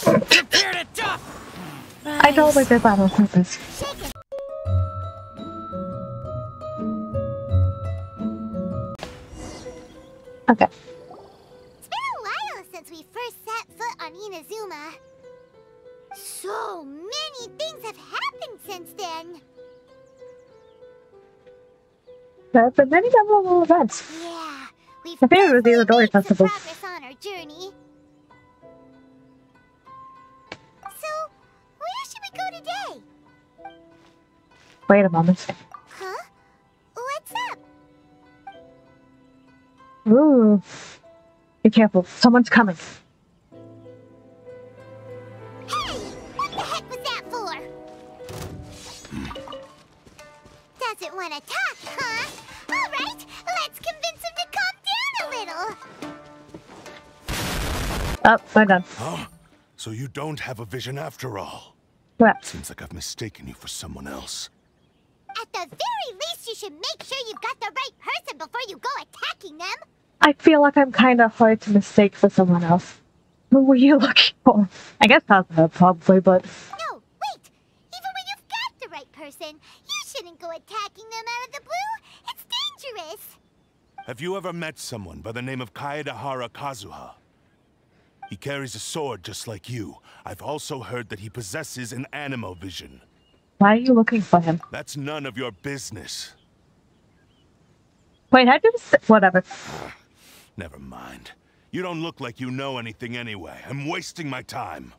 Prepare to tough. I totally did that on purpose. Okay. It's been a while since we first set foot on Inazuma. So many things have happened since then. There have been many memorable events. Yeah, we've My favorite was the definitely Odori made some Festival. progress on our journey. So, where should we go today? Wait a moment. Huh? What's up? Ooh. Be careful. Someone's coming. Hey! What the heck was that for? Doesn't want to talk, huh? Alright, let's convince him to calm down a little. Oh, I'm done. Huh? So you don't have a vision after all? What? Seems like I've mistaken you for someone else. At the very least, you should make sure you've got the right person before you go attacking them. I feel like I'm kind of hard to mistake for someone else. Who were you looking for? I guess Kazuha, probably, but... No, wait! Even when you've got the right person, you shouldn't go attacking them out of the blue. It's dangerous. Have you ever met someone by the name of Kazuha? He carries a sword just like you. I've also heard that he possesses an animo vision. Why are you looking for him? That's none of your business. Wait, how'd you whatever. Never mind. You don't look like you know anything anyway. I'm wasting my time.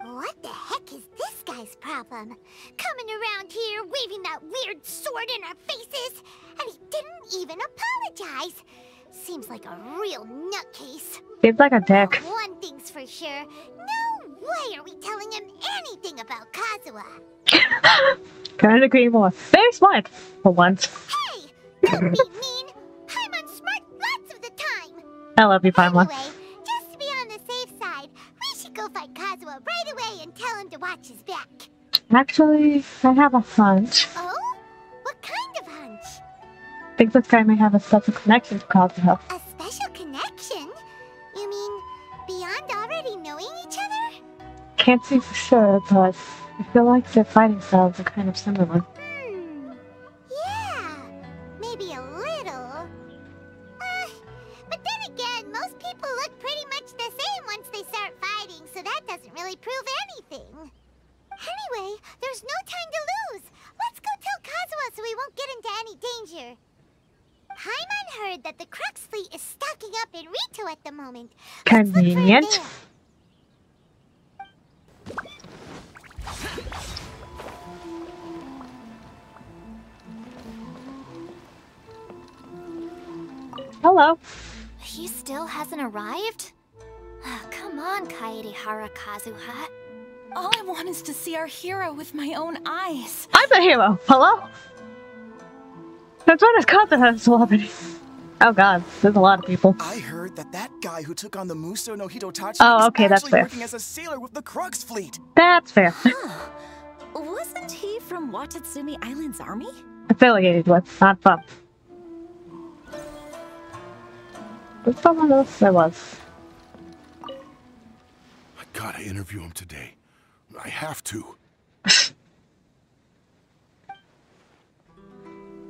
What the heck is this guy's problem? Coming around here, waving that weird sword in our faces, and he didn't even apologize. Seems like a real nutcase. Seems like a dick. One thing's for sure, no way are we telling him anything about Kazuha. Couldn't agree more. Very smart, for once. Hey, don't be mean. I'm unsmart lots of the time. I love you, Paimon. Anyway, just to be on the safe side, we should go fight Kazuha right away and tell him to watch his back. Actually, I have a hunch. Oh? What kind of hunch? I think this guy may have a special connection to Kazuha. A special connection? You mean beyond already knowing each other? Can't say for sure, but I feel like their fighting styles are kind of similar. Yeah, maybe a little. But then again, most people look pretty much the same once they start fighting, so that doesn't really prove anything. Anyway, there's no time to lose. Let's go tell Kazuha so we won't get into any danger. Paimon heard that the Crux fleet is stocking up in Rito at the moment. Let's look for him Convenient. there. Hello. He still hasn't arrived? Come on, Kaedehara Kazuha. All I want is to see our hero with my own eyes. I'm the hero. Hello? That's what is Kazuha a celebrity. Oh god, there's a lot of people. I heard that guy who took on the Muso no Hitotachi Oh, is okay, that's actually fair. working as a sailor with the Crux fleet. That's fair. Wasn't he from Watatsumi Island's army? Affiliated with, not fun. There's someone else there was. I gotta interview him today. I have to.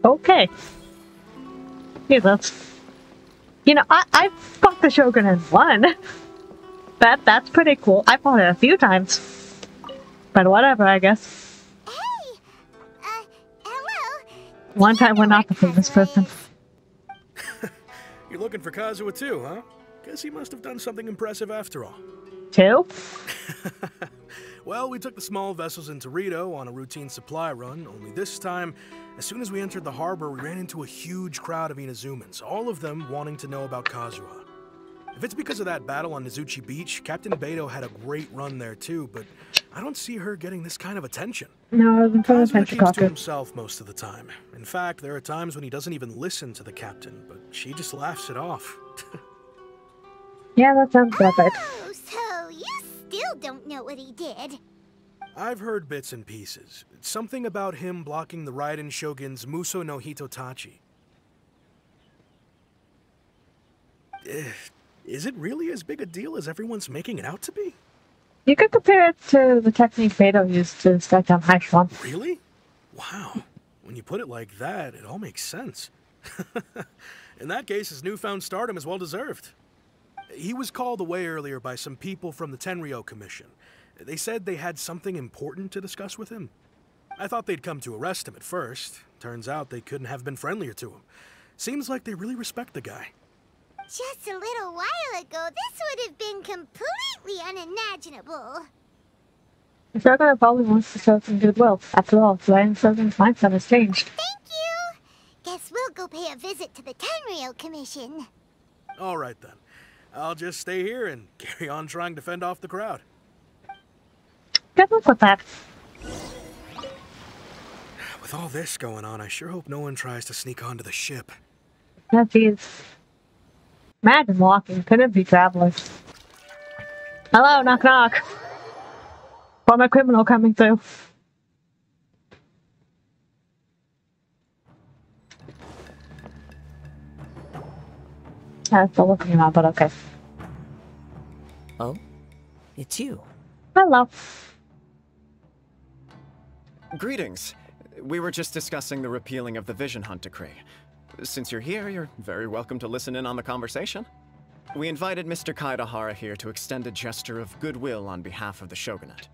Okay. Jesus. You know, I fought the Shogun and won. That's pretty cool. I fought it a few times. But whatever, I guess. Hey! Hello? One time we're not the famous person. You're looking for Kazuha too, huh? Guess he must have done something impressive after all. Two? Well, we took the small vessels into Rito on a routine supply run, only this time, as soon as we entered the harbor, we ran into a huge crowd of Inazumans, all of them wanting to know about Kazuha. If it's because of that battle on Nizuchi Beach, Captain Beto had a great run there too, but I don't see her getting this kind of attention. No, I wasn't paying Kazuha attention, keeps to Cocker. himself most of the time. In fact, there are times when he doesn't even listen to the captain, but she just laughs it off. Yeah, that sounds about right. Oh, so you still don't know what he did? I've heard bits and pieces. It's something about him blocking the Raiden Shogun's Muso no Hitotachi. Is it really as big a deal as everyone's making it out to be? You could compare it to the technique Beto used to strike down High Schwan. Really? Wow. When you put it like that, it all makes sense. In that case, his newfound stardom is well deserved. He was called away earlier by some people from the Tenryou Commission. They said they had something important to discuss with him. I thought they'd come to arrest him at first. Turns out they couldn't have been friendlier to him. Seems like they really respect the guy. Just a little while ago, this would have been completely unimaginable. The Shogun probably wants to show some goodwill. After all, the Shogun's mindset has changed. Thank you! Guess we'll go pay a visit to the Tenryou Commission. All right then. I'll just stay here and carry on trying to fend off the crowd. Good luck with that. With all this going on, I sure hope no one tries to sneak onto the ship. Oh, jeez. Imagine walking. Couldn't be travelers. Hello, knock knock. Former criminal coming through. I'm still looking around, but okay. Oh? It's you. Hello. Greetings. We were just discussing the repealing of the Vision Hunt Decree. Since you're here, you're very welcome to listen in on the conversation. We invited Mr. Kaedahara here to extend a gesture of goodwill on behalf of the Shogunate.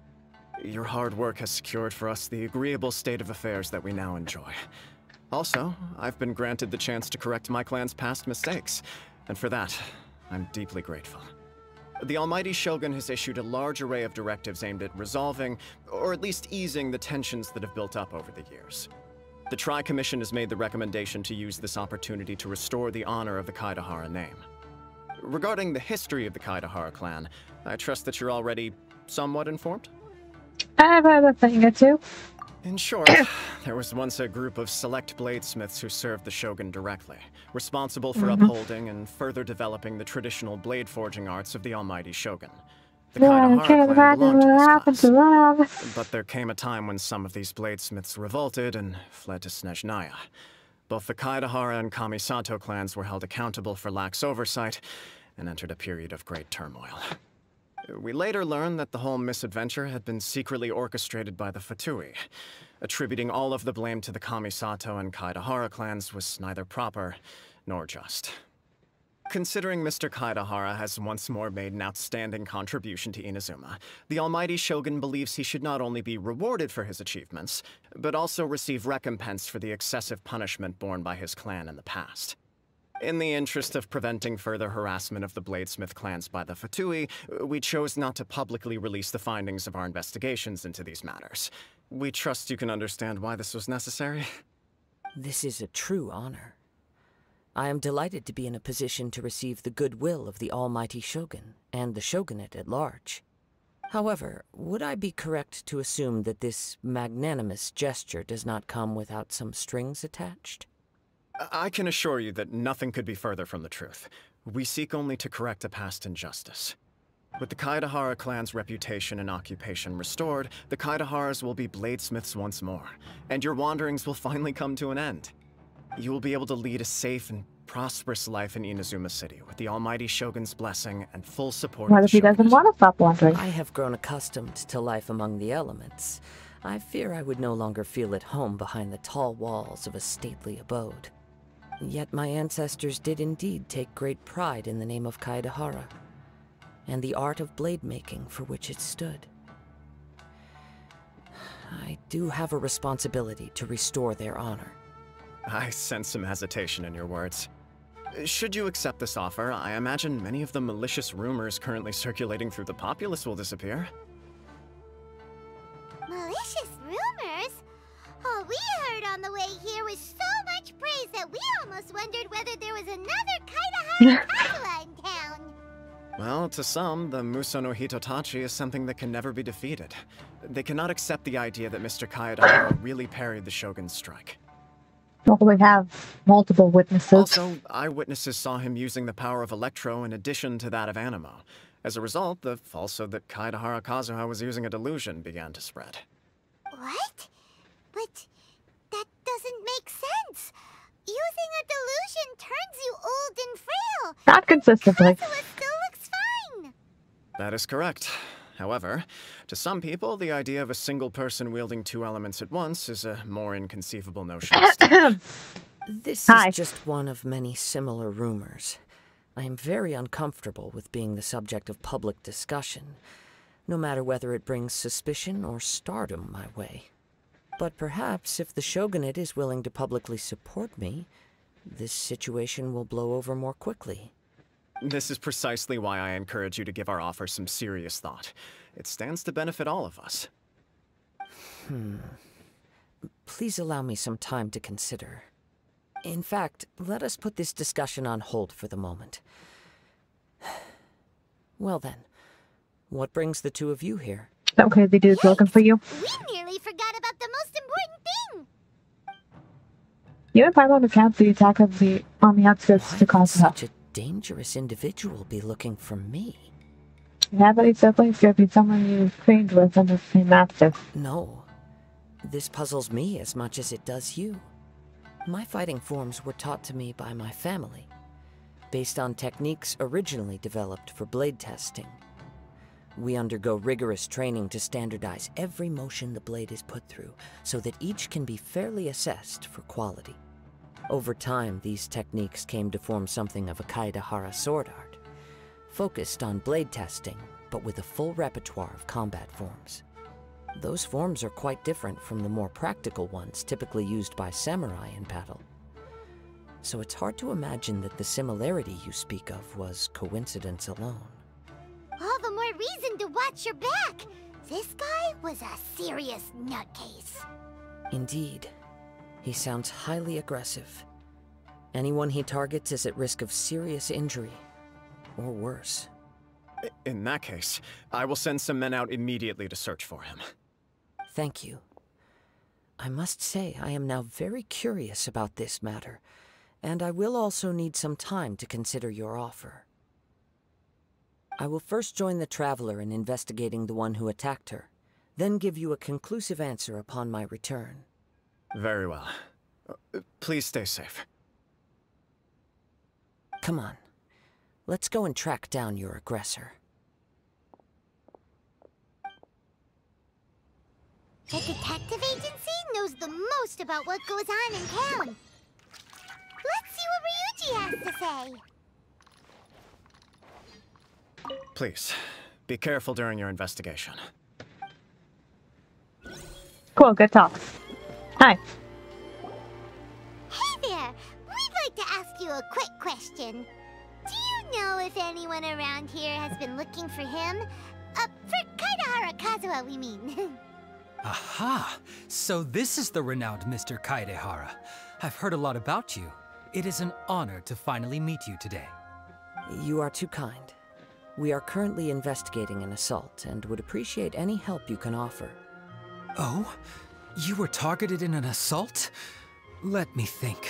Your hard work has secured for us the agreeable state of affairs that we now enjoy. Also, I've been granted the chance to correct my clan's past mistakes, and for that, I'm deeply grateful. The Almighty Shogun has issued a large array of directives aimed at resolving, or at least easing, the tensions that have built up over the years. The Tri-Commission has made the recommendation to use this opportunity to restore the honor of the Kaedahara name. Regarding the history of the Kaedahara clan, I trust that you're already somewhat informed? I've heard a thing or two. In short, there was once a group of select bladesmiths who served the Shogun directly, responsible for upholding and further developing the traditional blade forging arts of the Almighty Shogun. The Kaedahara clan belonged to this class. But there came a time when some of these bladesmiths revolted and fled to Snezhnaya. Both the Kaedahara and Kamisato clans were held accountable for lax oversight and entered a period of great turmoil. We later learned that the whole misadventure had been secretly orchestrated by the Fatui. Attributing all of the blame to the Kamisato and Kaedahara clans was neither proper nor just. Considering Mr. Kaedahara has once more made an outstanding contribution to Inazuma, the Almighty Shogun believes he should not only be rewarded for his achievements, but also receive recompense for the excessive punishment borne by his clan in the past. In the interest of preventing further harassment of the Bladesmith clans by the Fatui, we chose not to publicly release the findings of our investigations into these matters. We trust you can understand why this was necessary. This is a true honor. I am delighted to be in a position to receive the goodwill of the Almighty Shogun and the Shogunate at large. However, would I be correct to assume that this magnanimous gesture does not come without some strings attached? I can assure you that nothing could be further from the truth. We seek only to correct a past injustice. With the Kaedahara clan's reputation and occupation restored, the Kaedaharas will be bladesmiths once more, and your wanderings will finally come to an end. You will be able to lead a safe and prosperous life in Inazuma City, with the Almighty Shogun's blessing and full support What of if the he doesn't Shogunate. want to stop wandering? I have grown accustomed to life among the elements. I fear I would no longer feel at home behind the tall walls of a stately abode. Yet my ancestors did indeed take great pride in the name of Kaedahara, and the art of blade making for which it stood. I do have a responsibility to restore their honor. I sense some hesitation in your words. Should you accept this offer, I imagine many of the malicious rumors currently circulating through the populace will disappear. Malicious rumors? All we heard on the way here was so much praise that we almost wondered whether there was another Kaedahara Kazuha in town. Well, to some, the Muso no Hitotachi is something that can never be defeated. They cannot accept the idea that Mr. Kaedahara really parried the Shogun's strike. Well, we have multiple witnesses. Also, eyewitnesses saw him using the power of Electro in addition to that of Animo. As a result, the falsehood that Kaedahara Kazuha was using a delusion began to spread. What? But that doesn't make sense. Using a delusion turns you old and frail. Not consistently. Kazuha still looks fine. That is correct. However, to some people, the idea of a single person wielding two elements at once is a more inconceivable notion. This Hi. is just one of many similar rumors. I am very uncomfortable with being the subject of public discussion, no matter whether it brings suspicion or stardom my way. But perhaps if the Shogunate is willing to publicly support me, this situation will blow over more quickly. This is precisely why I encourage you to give our offer some serious thought. It stands to benefit all of us. Please allow me some time to consider. In fact, let us put this discussion on hold for the moment. Well then, what brings the two of you here? That crazy dude's looking for you. We nearly forgot about the most important thing. You and Paimon have canceled the attack on the outskirts to Why would Kazuha. such a dangerous individual be looking for me? Yeah, but he's definitely scared to be someone you've trained with under the same master. No. This puzzles me as much as it does you. My fighting forms were taught to me by my family, based on techniques originally developed for blade testing. We undergo rigorous training to standardize every motion the blade is put through, so that each can be fairly assessed for quality. Over time, these techniques came to form something of a Kaedehara sword art, focused on blade testing, but with a full repertoire of combat forms. Those forms are quite different from the more practical ones typically used by samurai in battle. So it's hard to imagine that the similarity you speak of was coincidence alone. All the more reason to watch your back. This guy was a serious nutcase. Indeed. He sounds highly aggressive. Anyone he targets is at risk of serious injury, or worse. In that case, I will send some men out immediately to search for him. Thank you. I must say I am now very curious about this matter, and I will also need some time to consider your offer. I will first join the Traveler in investigating the one who attacked her, then give you a conclusive answer upon my return. Very well. Please stay safe. Come on. Let's go and track down your aggressor. The detective agency knows the most about what goes on in town. Let's see what Ryuji has to say. Please, be careful during your investigation. Cool, good talk. Hi. Hey there! We'd like to ask you a quick question. Do you know if anyone around here has been looking for him? For Kaedehara Kazuha, we mean. Aha! So this is the renowned Mr. Kaedehara. I've heard a lot about you. It is an honor to finally meet you today. You are too kind. We are currently investigating an assault and would appreciate any help you can offer. Oh? You were targeted in an assault? Let me think.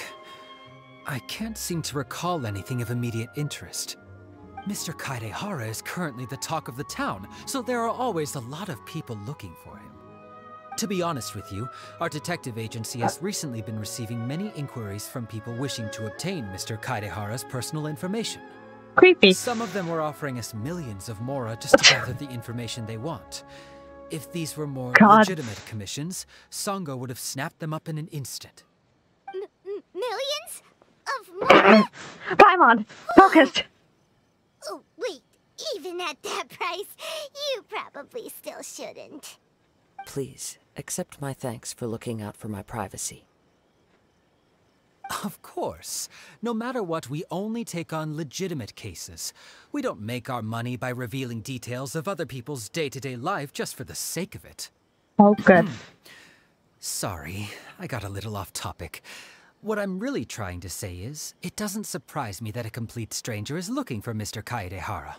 I can't seem to recall anything of immediate interest. Mr. Kaedehara is currently the talk of the town, so there are always a lot of people looking for him. To be honest with you, our detective agency has recently been receiving many inquiries from people wishing to obtain Mr. Kaedehara's personal information. Creepy. Some of them were offering us millions of mora just to gather the information they want. If these were more legitimate commissions, Sango would have snapped them up in an instant. Millions? Of mora? Paimon, focused! Oh, wait. Even at that price, you probably still shouldn't. Please, accept my thanks for looking out for my privacy. Of course. No matter what, we only take on legitimate cases. We don't make our money by revealing details of other people's day-to-day life just for the sake of it. Oh, good. Sorry, I got a little off topic. What I'm really trying to say is, it doesn't surprise me that a complete stranger is looking for Mr. Kaedehara.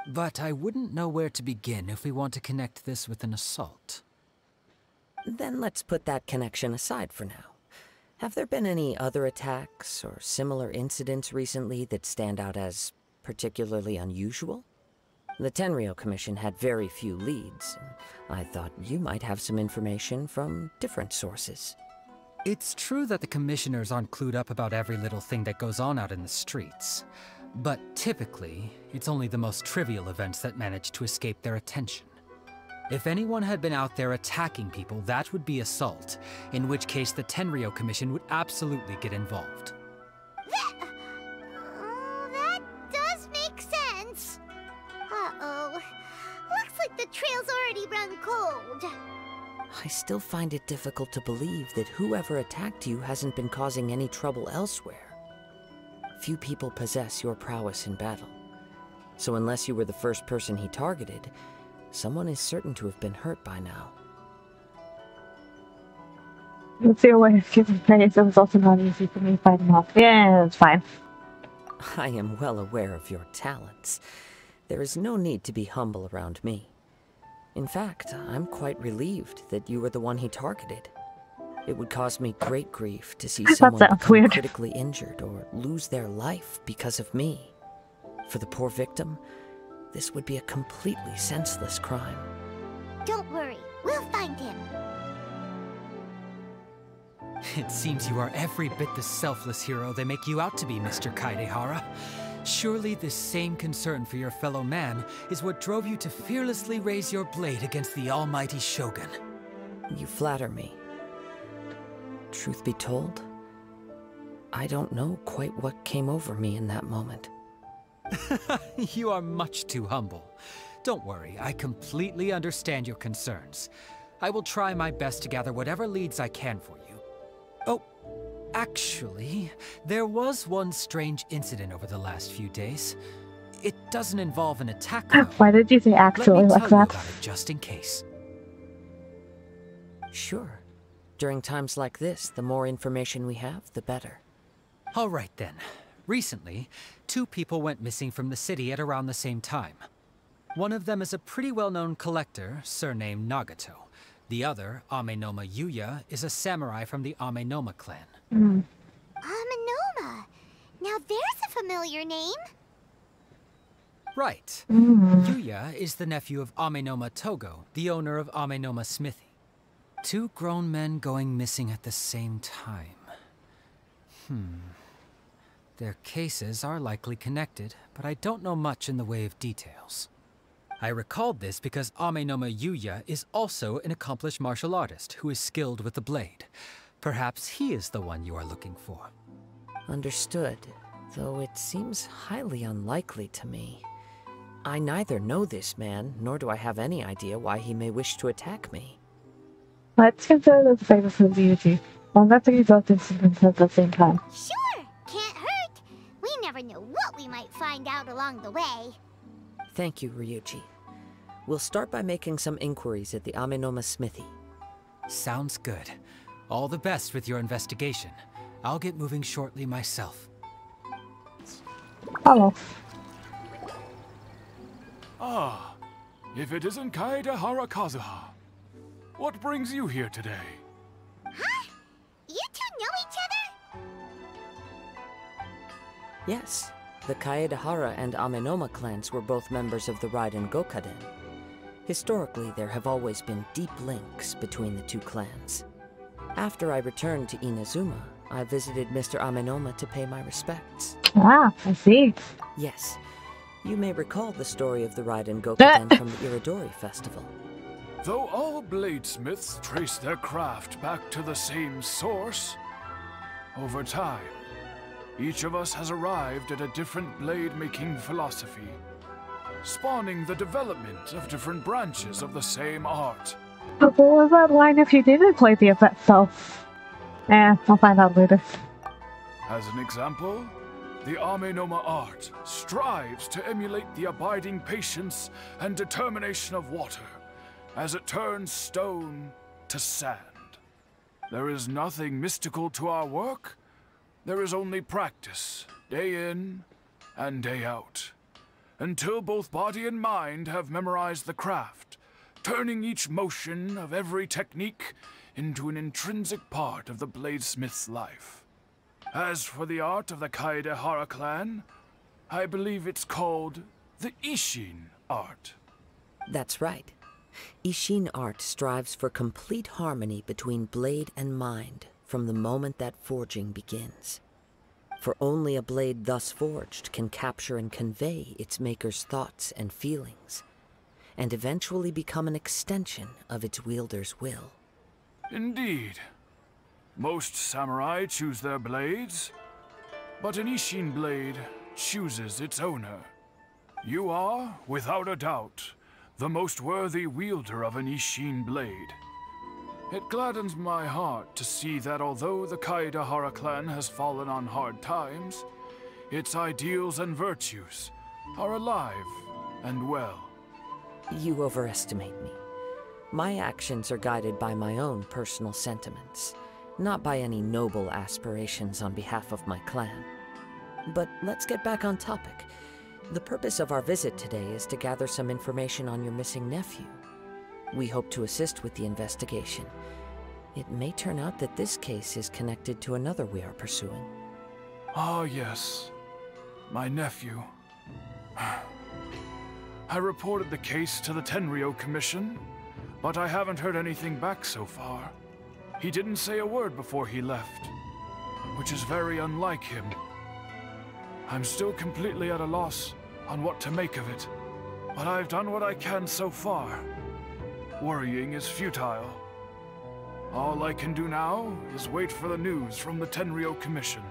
But I wouldn't know where to begin if we want to connect this with an assault. Then let's put that connection aside for now. Have there been any other attacks or similar incidents recently that stand out as particularly unusual? The Tenryou Commission had very few leads, and I thought you might have some information from different sources. It's true that the commissioners aren't clued up about every little thing that goes on out in the streets. But typically, it's only the most trivial events that manage to escape their attention. If anyone had been out there attacking people, that would be assault, in which case the Tenryou Commission would absolutely get involved. That does make sense. Uh-oh. Looks like the trail's already run cold. I still find it difficult to believe that whoever attacked you hasn't been causing any trouble elsewhere. Few people possess your prowess in battle. So unless you were the first person he targeted, someone is certain to have been hurt by now. It's your way of giving praise. It was also not easy for me to fight him off. Yeah, it's fine. I am well aware of your talents. There is no need to be humble around me. In fact, I'm quite relieved that you were the one he targeted. It would cause me great grief to see someone become weird. critically injured or lose their life because of me. For the poor victim, this would be a completely senseless crime. Don't worry, we'll find him. It seems you are every bit the selfless hero they make you out to be, Mr. Kaedehara. Surely this same concern for your fellow man is what drove you to fearlessly raise your blade against the almighty Shogun. You flatter me. Truth be told, I don't know quite what came over me in that moment. You are much too humble. Don't worry, I completely understand your concerns. I will try my best to gather whatever leads I can for you. Oh, actually, there was one strange incident over the last few days. It doesn't involve an attack, though. Why did you say actually Let me like tell you that? about it just in case. Sure. During times like this, the more information we have, the better. All right then. Recently, 2 people went missing from the city at around the same time. One of them is a pretty well-known collector, surnamed Nagato. The other, Amenoma Yuya, is a samurai from the Amenoma clan. Amenoma. Now there's a familiar name. Right. Yuya is the nephew of Amenoma Togo, the owner of Amenoma Smithy. 2 grown men going missing at the same time. Their cases are likely connected, but I don't know much in the way of details. I recalled this because Amenoma Yuya is also an accomplished martial artist who is skilled with the blade. Perhaps he is the one you are looking for. Understood, though it seems highly unlikely to me. I neither know this man, nor do I have any idea why he may wish to attack me. Let's consider this a favor for Ryuji. I'm not thinking both incidents at the same time. Sure, can't hurt. We never know what we might find out along the way. Thank you, Ryuji. We'll start by making some inquiries at the Amenoma Smithy. Sounds good. All the best with your investigation. I'll get moving shortly myself. Oh. Ah, if it isn't Kaedehara Kazuha. What brings you here today? Huh? You 2 know each other? Yes, the Kaedehara and Amenoma clans were both members of the Raiden Gokaden. Historically, there have always been deep links between the 2 clans. After I returned to Inazuma, I visited Mr. Amenoma to pay my respects. Ah, I see. Yes, you may recall the story of the Raiden Gokaden from the Iridori Festival. Though all bladesmiths trace their craft back to the same source, over time, each of us has arrived at a different blade-making philosophy, spawning the development of different branches of the same art. But what was that line if you didn't play the event, though? I'll find out later. As an example, the Amenoma art strives to emulate the abiding patience and determination of water as it turns stone to sand. There is nothing mystical to our work. There is only practice, day in and day out, until both body and mind have memorized the craft, turning each motion of every technique into an intrinsic part of the bladesmith's life. As for the art of the Kaedehara clan, I believe it's called the Ishin art. That's right. Ishin art strives for complete harmony between blade and mind from the moment that forging begins. For only a blade thus forged can capture and convey its maker's thoughts and feelings, and eventually become an extension of its wielder's will. Indeed. Most samurai choose their blades, but an Ishin blade chooses its owner. You are, without a doubt, the most worthy wielder of an Ishin blade. It gladdens my heart to see that although the Kaedahara clan has fallen on hard times, its ideals and virtues are alive and well. You overestimate me. My actions are guided by my own personal sentiments, not by any noble aspirations on behalf of my clan. But let's get back on topic. The purpose of our visit today is to gather some information on your missing nephew. We hope to assist with the investigation. It may turn out that this case is connected to another we are pursuing. Ah, yes. My nephew. I reported the case to the Tenryou Commission, but I haven't heard anything back so far. He didn't say a word before he left, which is very unlike him. I'm still completely at a loss on what to make of it, but I've done what I can so far. Worrying is futile. All I can do now is wait for the news from the Tenryou Commission.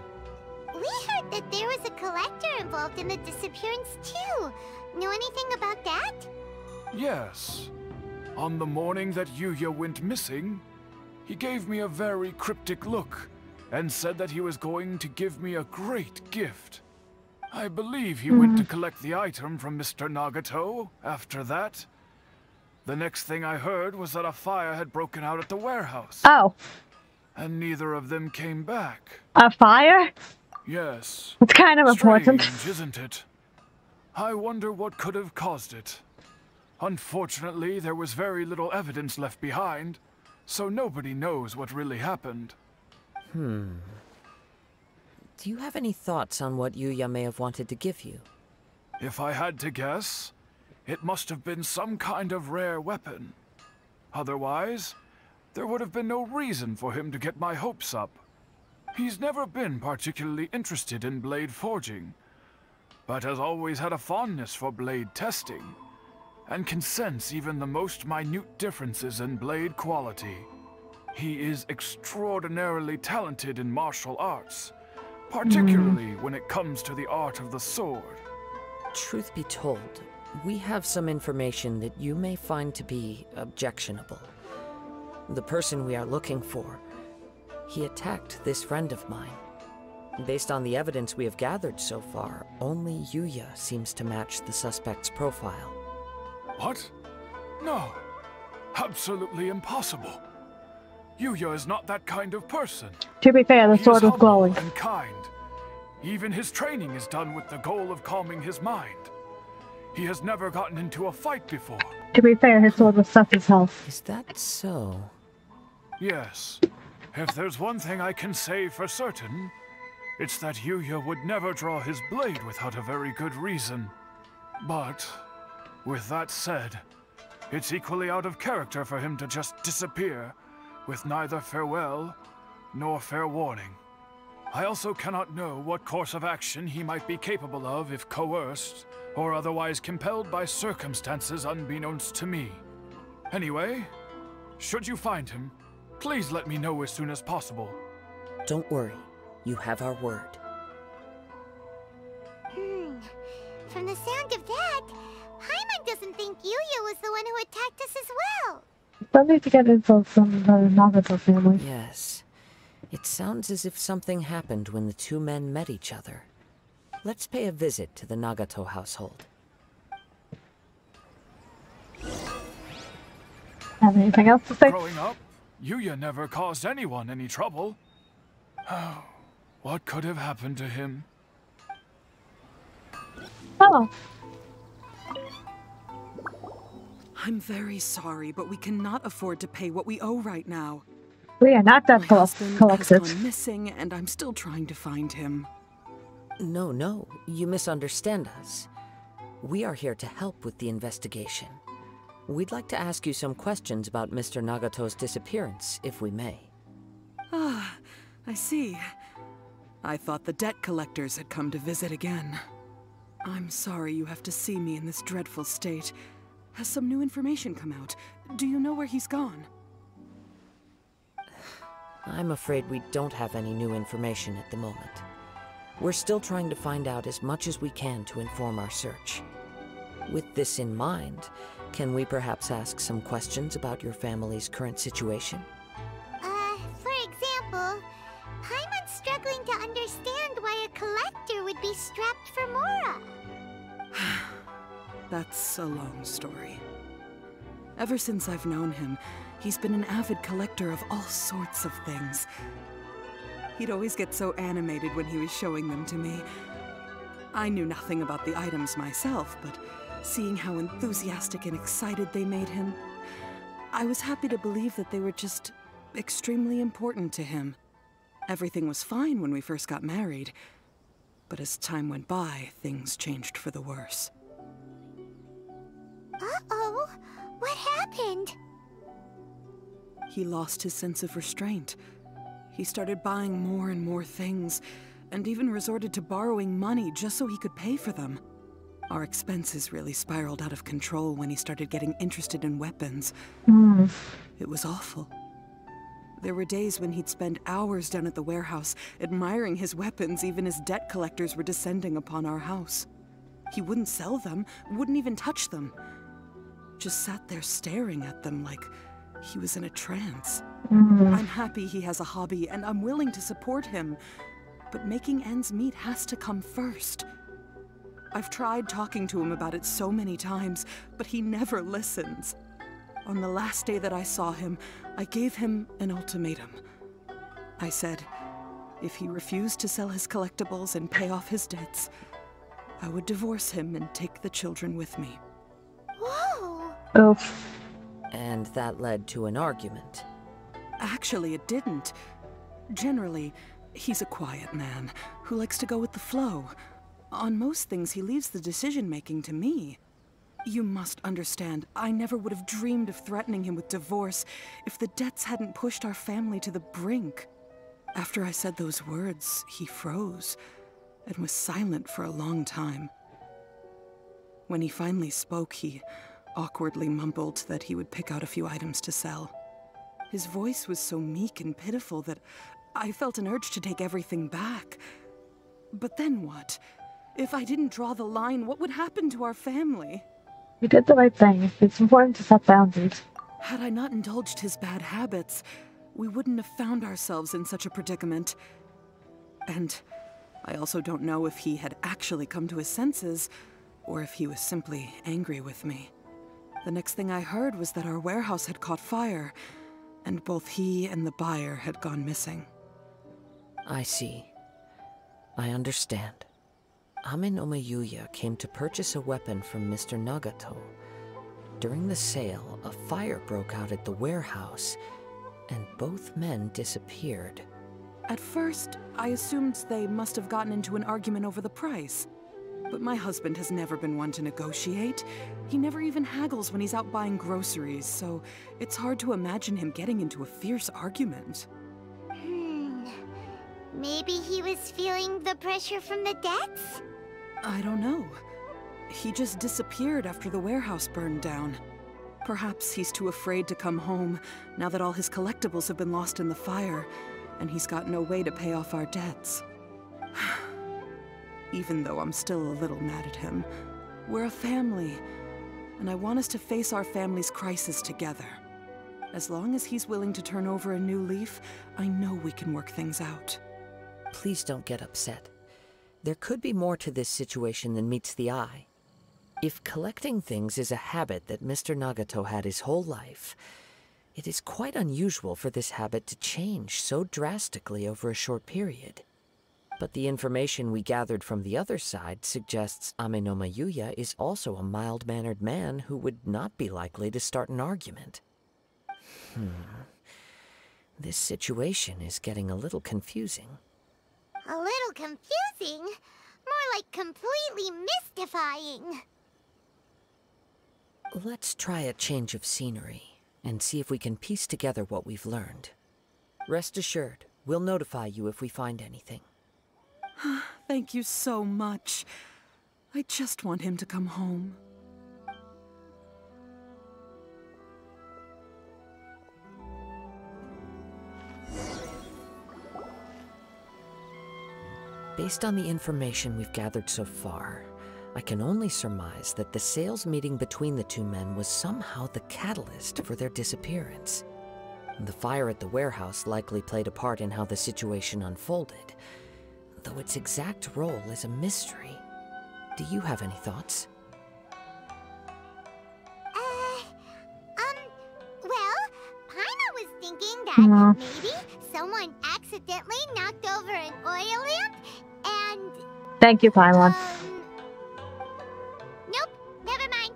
We heard that there was a collector involved in the disappearance too. Know anything about that? Yes. On the morning that Yuya went missing, he gave me a very cryptic look and said that he was going to give me a great gift. I believe he went to collect the item from Mr. Nagato after that. The next thing I heard was that a fire had broken out at the warehouse. Oh. And neither of them came back. A fire? Yes. It's kind of important. Strange, isn't it? I wonder what could have caused it. Unfortunately, there was very little evidence left behind, so nobody knows what really happened. Do you have any thoughts on what Yuya may have wanted to give you? If I had to guess, it must have been some kind of rare weapon. Otherwise, there would have been no reason for him to get my hopes up. He's never been particularly interested in blade forging, but has always had a fondness for blade testing, and can sense even the most minute differences in blade quality. He is extraordinarily talented in martial arts, particularly when it comes to the art of the sword. Truth be told, we have some information that you may find to be objectionable. The person we are looking for, he attacked this friend of mine. Based on the evidence we have gathered so far, only Yuya seems to match the suspect's profile. What? No. Absolutely impossible. Yuya is not that kind of person. To be fair, the He sword is was humble glowing. and kind. Even his training is done with the goal of calming his mind. He has never gotten into a fight before. To be fair, his sword was sus as hell. Is that so? Yes. If there's one thing I can say for certain, it's that Yuya would never draw his blade without a very good reason. But, with that said, it's equally out of character for him to just disappear, with neither farewell nor fair warning. I also cannot know what course of action he might be capable of if coerced, or otherwise compelled by circumstances unbeknownst to me. Anyway, should you find him, please let me know as soon as possible. Don't worry, you have our word. From the sound of that, Paimon doesn't think Yuya was the one who attacked us as well. Still need to get info from the Nagato family. Yes. It sounds as if something happened when the two men met each other. Let's pay a visit to the Nagato household. Have anything else to say? Growing up, Yuya never caused anyone any trouble. Oh, what could have happened to him? Oh. I'm very sorry, but we cannot afford to pay what we owe right now. We are not that My husband has collected. gone missing, and I'm still trying to find him. No, you misunderstand us. We are here to help with the investigation. We'd like to ask you some questions about Mr. Nagato's disappearance, if we may. Ah, I see. I thought the debt collectors had come to visit again. I'm sorry you have to see me in this dreadful state. Has some new information come out? Do you know where he's gone? I'm afraid we don't have any new information at the moment. We're still trying to find out as much as we can to inform our search. With this in mind, can we perhaps ask some questions about your family's current situation? For example, Paimon's struggling to understand why a collector would be strapped for Mora. That's a long story. Ever since I've known him, he's been an avid collector of all sorts of things. He'd always get so animated when he was showing them to me. I knew nothing about the items myself, but seeing how enthusiastic and excited they made him, I was happy to believe that they were just extremely important to him. Everything was fine when we first got married, but as time went by, things changed for the worse. Uh-oh, what happened? He lost his sense of restraint. He started buying more and more things, and even resorted to borrowing money just so he could pay for them. Our expenses really spiraled out of control when he started getting interested in weapons. It was awful. There were days when he'd spend hours down at the warehouse, admiring his weapons even as debt collectors were descending upon our house. He wouldn't sell them, wouldn't even touch them. Just sat there staring at them like he was in a trance. I'm happy he has a hobby, and I'm willing to support him. But making ends meet has to come first. I've tried talking to him about it so many times, but he never listens. On the last day that I saw him, I gave him an ultimatum. I said, if he refused to sell his collectibles and pay off his debts, I would divorce him and take the children with me. Whoa! Oh. And that led to an argument. Actually, it didn't. Generally, he's a quiet man who likes to go with the flow. On most things, he leaves the decision-making to me. You must understand, I never would have dreamed of threatening him with divorce if the debts hadn't pushed our family to the brink. After I said those words, he froze and was silent for a long time. When he finally spoke, he awkwardly mumbled that he would pick out a few items to sell. His voice was so meek and pitiful that I felt an urge to take everything back. But then what? If I didn't draw the line, what would happen to our family? You did the right thing. It's important to set boundaries. Had I not indulged his bad habits, we wouldn't have found ourselves in such a predicament. And I also don't know if he had actually come to his senses, or if he was simply angry with me. The next thing I heard was that our warehouse had caught fire, and both he and the buyer had gone missing. I see. I understand. Ame no Mayuya came to purchase a weapon from Mr. Nagato. During the sale, a fire broke out at the warehouse, and both men disappeared. At first, I assumed they must have gotten into an argument over the price. But my husband has never been one to negotiate. He never even haggles when he's out buying groceries, so it's hard to imagine him getting into a fierce argument. Maybe he was feeling the pressure from the debts? I don't know. He just disappeared after the warehouse burned down. Perhaps he's too afraid to come home, now that all his collectibles have been lost in the fire, and he's got no way to pay off our debts. Even though I'm still a little mad at him, we're a family, and I want us to face our family's crisis together. As long as he's willing to turn over a new leaf, I know we can work things out. Please don't get upset. There could be more to this situation than meets the eye. If collecting things is a habit that Mr. Nagato had his whole life, it is quite unusual for this habit to change so drastically over a short period. But the information we gathered from the other side suggests Ame no Mayuya is also a mild-mannered man who would not be likely to start an argument. This situation is getting a little confusing. A little confusing? More like completely mystifying. Let's try a change of scenery and see if we can piece together what we've learned. Rest assured, we'll notify you if we find anything. Thank you so much. I just want him to come home. Based on the information we've gathered so far, I can only surmise that the sales meeting between the two men was somehow the catalyst for their disappearance. The fire at the warehouse likely played a part in how the situation unfolded, though its exact role is a mystery. Do you have any thoughts? Well, Paimon was thinking that maybe someone accidentally knocked over an oil lamp and... Thank you, Paimon. Nope, never mind.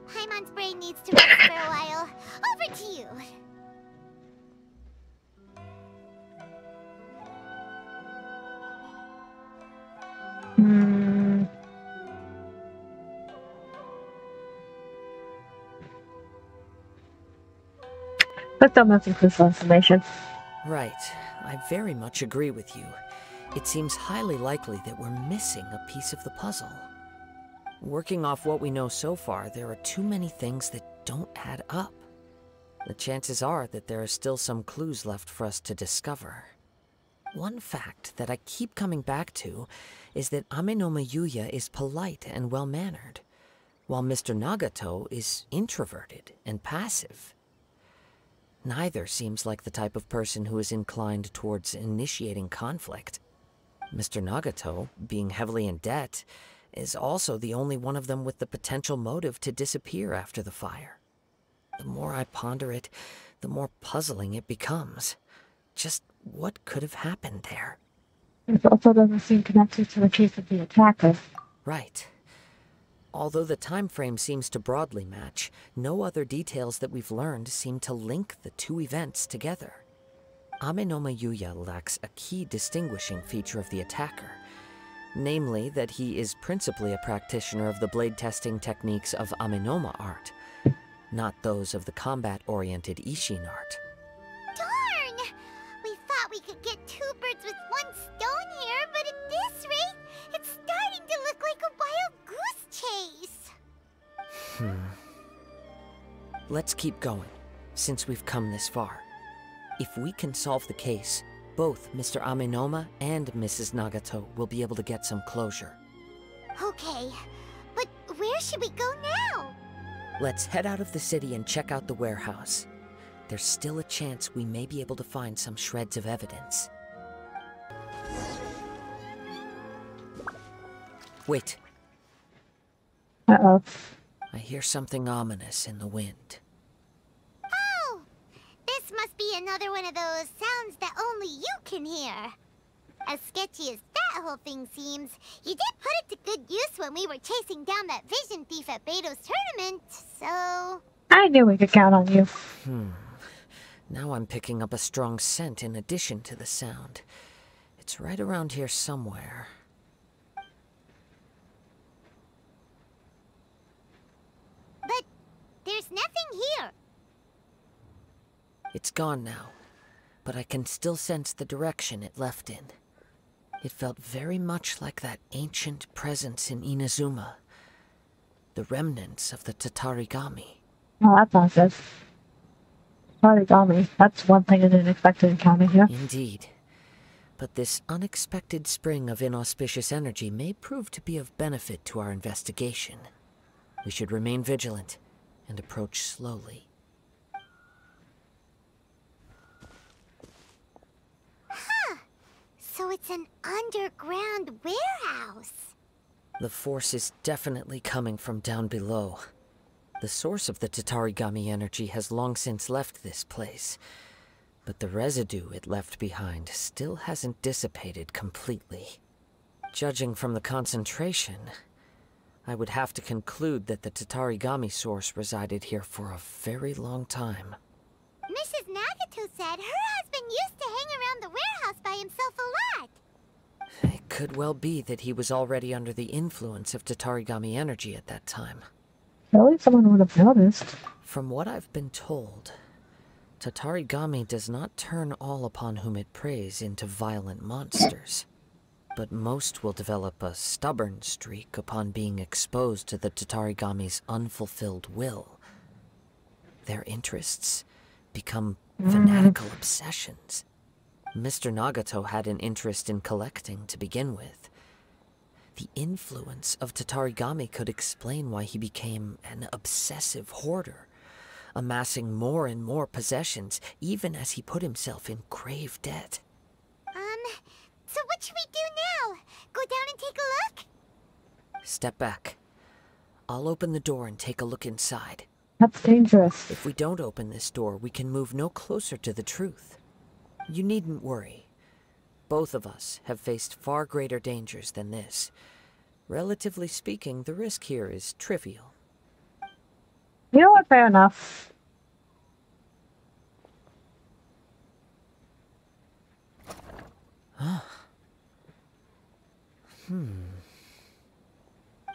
Paimon's brain needs to rest for a while. Over to you. But still missing crucial information. Right. I very much agree with you. It seems highly likely that we're missing a piece of the puzzle. Working off what we know so far, there are too many things that don't add up. The chances are that there are still some clues left for us to discover. One fact that I keep coming back to is that Amenoma Yuya is polite and well-mannered, while Mr. Nagato is introverted and passive. Neither seems like the type of person who is inclined towards initiating conflict. Mr. Nagato, being heavily in debt, is also the only one of them with the potential motive to disappear after the fire. The more I ponder it, the more puzzling it becomes. Just what could have happened there? It also doesn't seem connected to the case of the attacker. Right. Although the time frame seems to broadly match, no other details that we've learned seem to link the two events together. Amenoma Yuya lacks a key distinguishing feature of the attacker, namely that he is principally a practitioner of the blade testing techniques of Amenoma art, not those of the combat-oriented Ishin art. Darn! We thought we could get two birds with one stone here, but at this rate, it's starting to look like a wild goose chase. Let's keep going, since we've come this far. If we can solve the case, both Mr. Amenoma and Mrs. Nagato will be able to get some closure. Okay, but where should we go now? Let's head out of the city and check out the warehouse. There's still a chance we may be able to find some shreds of evidence. Wait. Uh-oh. I hear something ominous in the wind. Oh! This must be another one of those sounds that only you can hear. As sketchy as that whole thing seems, you did put it to good use when we were chasing down that vision thief at Beto's tournament, so... I knew we could count on you. Now I'm picking up a strong scent in addition to the sound. It's right around here somewhere. But there's nothing here. It's gone now, but I can still sense the direction it left in. It felt very much like that ancient presence in Inazuma. The remnants of the Tatarigami. Oh, that sounds good. Origami. That's one thing I didn't expect to encounter here. Indeed. But this unexpected spring of inauspicious energy may prove to be of benefit to our investigation. We should remain vigilant and approach slowly. Huh. So it's an underground warehouse. The force is definitely coming from down below. The source of the Tatarigami energy has long since left this place, but the residue it left behind still hasn't dissipated completely. Judging from the concentration, I would have to conclude that the Tatarigami source resided here for a very long time. Mrs. Nagato said her husband used to hang around the warehouse by himself a lot. It could well be that he was already under the influence of Tatarigami energy at that time. Really? Someone would have noticed. From what I've been told, Tatarigami does not turn all upon whom it preys into violent monsters. but most will develop a stubborn streak upon being exposed to the Tatarigami's unfulfilled will. Their interests become fanatical obsessions. Mr. Nagato had an interest in collecting to begin with. The influence of Tatarigami could explain why he became an obsessive hoarder, amassing more and more possessions, even as he put himself in grave debt. So what should we do now? Go down and take a look? Step back. I'll open the door and take a look inside. That's dangerous. If we don't open this door, we can move no closer to the truth. You needn't worry. Both of us have faced far greater dangers than this. Relatively speaking, the risk here is trivial. You know what? Fair enough.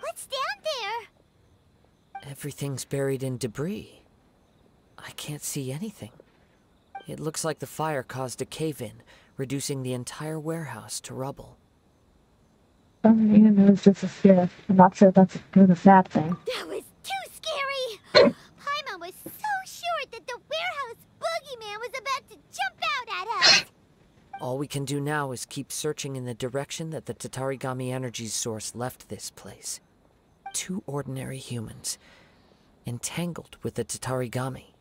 What's down there? Everything's buried in debris. I can't see anything. It looks like the fire caused a cave-in, reducing the entire warehouse to rubble. Even it was just a scare. I'm not sure if that's a good or bad thing. That was too scary! Paimon was so sure that the warehouse boogeyman was about to jump out at us! All we can do now is keep searching in the direction that the Tatarigami energy source left this place. 2 ordinary humans, entangled with the Tatarigami.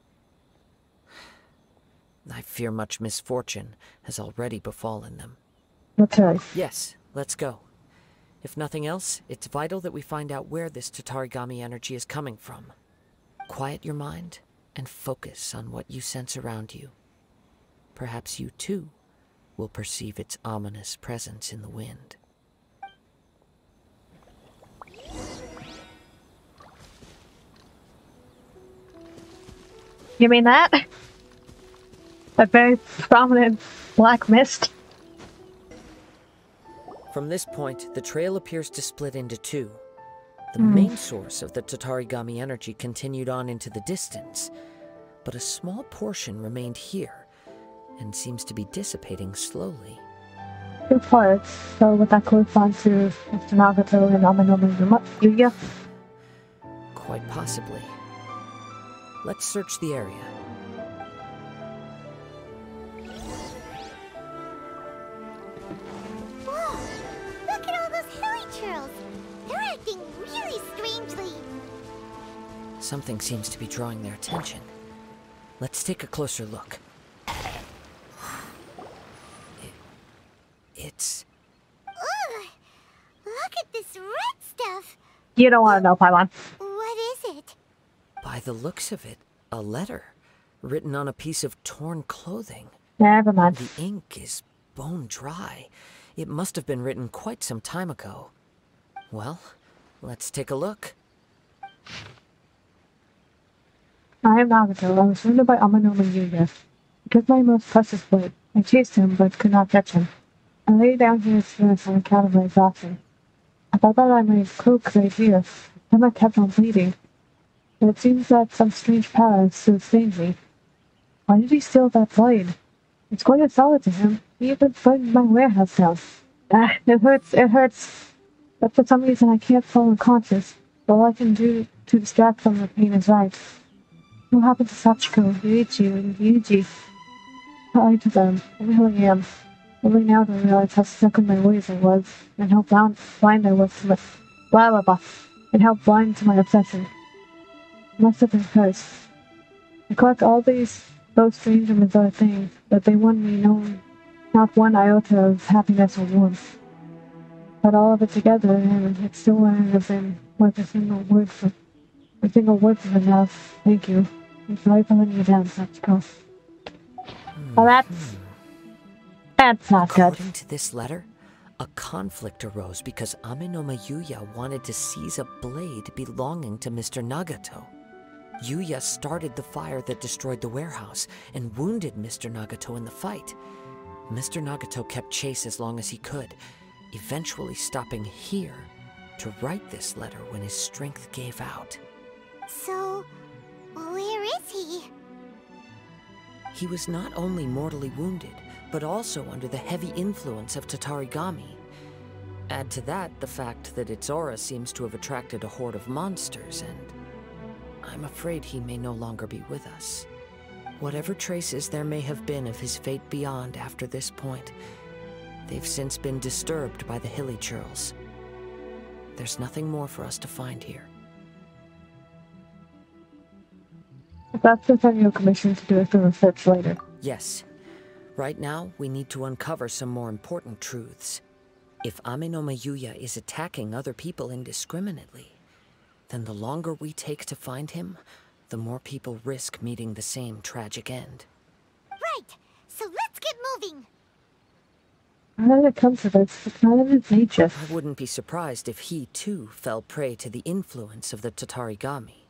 I fear much misfortune has already befallen them. Okay. Yes, let's go. If nothing else, it's vital that we find out where this Tatarigami energy is coming from. Quiet your mind and focus on what you sense around you. Perhaps you too will perceive its ominous presence in the wind. You mean that? That very prominent black mist? From this point, the trail appears to split into 2. The main source of the Tatarigami energy continued on into the distance, but a small portion remained here, and seems to be dissipating slowly. 2 parts, so would that correspond to Mr. Nagato and Amanoma Yuya? Quite possibly. Let's search the area. Whoa! Look at all those hilly churls! They're acting really strangely! Something seems to be drawing their attention. Let's take a closer look. It's... Ugh! Look at this red stuff! You don't want to know, Paimon. What is it? By the looks of it, a letter, written on a piece of torn clothing. Never mind. The ink is bone dry. It must have been written quite some time ago. Well, let's take a look. I am Nagato. I was wounded by Amanoma Yuya. Because my most precious blade. I chased him, but could not catch him. I lay down here furious on account of my exhaustion. I thought that I might croak right here, then I kept on bleeding. But it seems that some strange power sustained me. Why did he steal that blade? It's quite solid to him. He even burned my warehouse down. It hurts. But for some reason I can't fall unconscious. All I can do to distract from the pain is right. What happened to Sachiko, Yuichi, and Yuji? Sorry to them. I really am. Only now do I realize how stuck in my ways I was, and how blind I was to my... and how blind to my obsession. I must have been cursed. I collect all those strange and bizarre things, but they won me not one iota of happiness or warmth. But all of it together, and it still wouldn't have been worth a single word for enough. Thank you. I'm sorry for letting you down, Sachiko. Well, that's not good. According to this letter, a conflict arose because Amenoma Yuya wanted to seize a blade belonging to Mr. Nagato. Yuya started the fire that destroyed the warehouse and wounded Mr. Nagato in the fight. Mr. Nagato kept chase as long as he could, eventually stopping here to write this letter when his strength gave out. So, where is he? He was not only mortally wounded, but also under the heavy influence of Tatarigami. Add to that the fact that its aura seems to have attracted a horde of monsters, and I'm afraid he may no longer be with us. Whatever traces there may have been of his fate beyond after this point, they've since been disturbed by the hilly churls. There's nothing more for us to find here. That's something you're commissioned to do some research later. Yes. Right now, we need to uncover some more important truths. If Ame no Mayuya is attacking other people indiscriminately, then the longer we take to find him, the more people risk meeting the same tragic end. Right! So let's get moving! How did it come to this? It's not in his nature. I wouldn't be surprised if he, too, fell prey to the influence of the Tatarigami.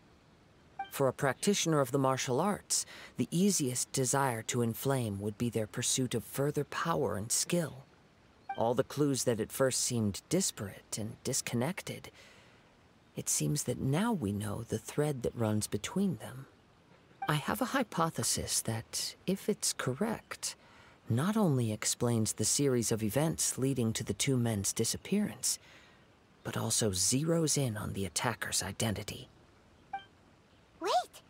For a practitioner of the martial arts, the easiest desire to inflame would be their pursuit of further power and skill. All the clues that at first seemed disparate and disconnected, it seems that now we know the thread that runs between them. I have a hypothesis that, if it's correct, not only explains the series of events leading to the two men's disappearance, but also zeroes in on the attacker's identity. Wait!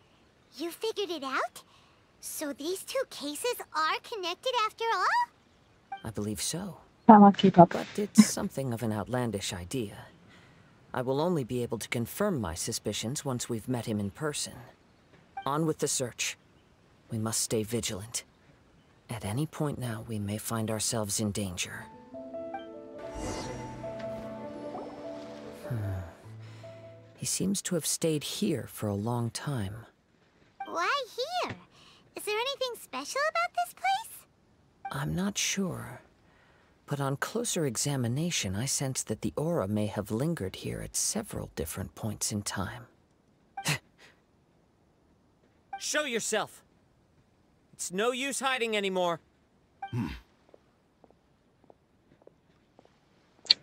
You figured it out? So these two cases are connected after all? I believe so. I won't keep up. But it's something of an outlandish idea. I will only be able to confirm my suspicions once we've met him in person. On with the search. We must stay vigilant. At any point now, we may find ourselves in danger. He seems to have stayed here for a long time. Why here? Is there anything special about this place? I'm not sure. But on closer examination, I sense that the aura may have lingered here at several different points in time. Show yourself! It's no use hiding anymore.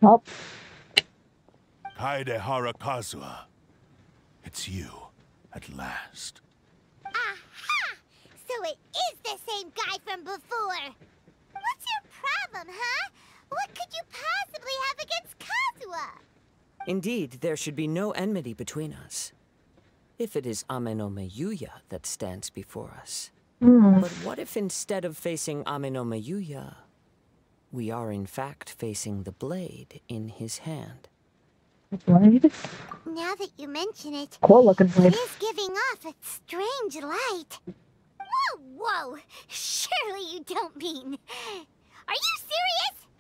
Well. Kaedehara Kazuha. It's you, at last. Aha! So it is the same guy from before! What's your problem, huh? What could you possibly have against Kazuha? Indeed, there should be no enmity between us. If it is Ame no Mayuya that stands before us. But what if instead of facing Ame no Mayuya, we are in fact facing the blade in his hand? Blade? Now that you mention it, Cool looking blade. it is giving off a strange light. Whoa, whoa! Surely you don't mean... Are you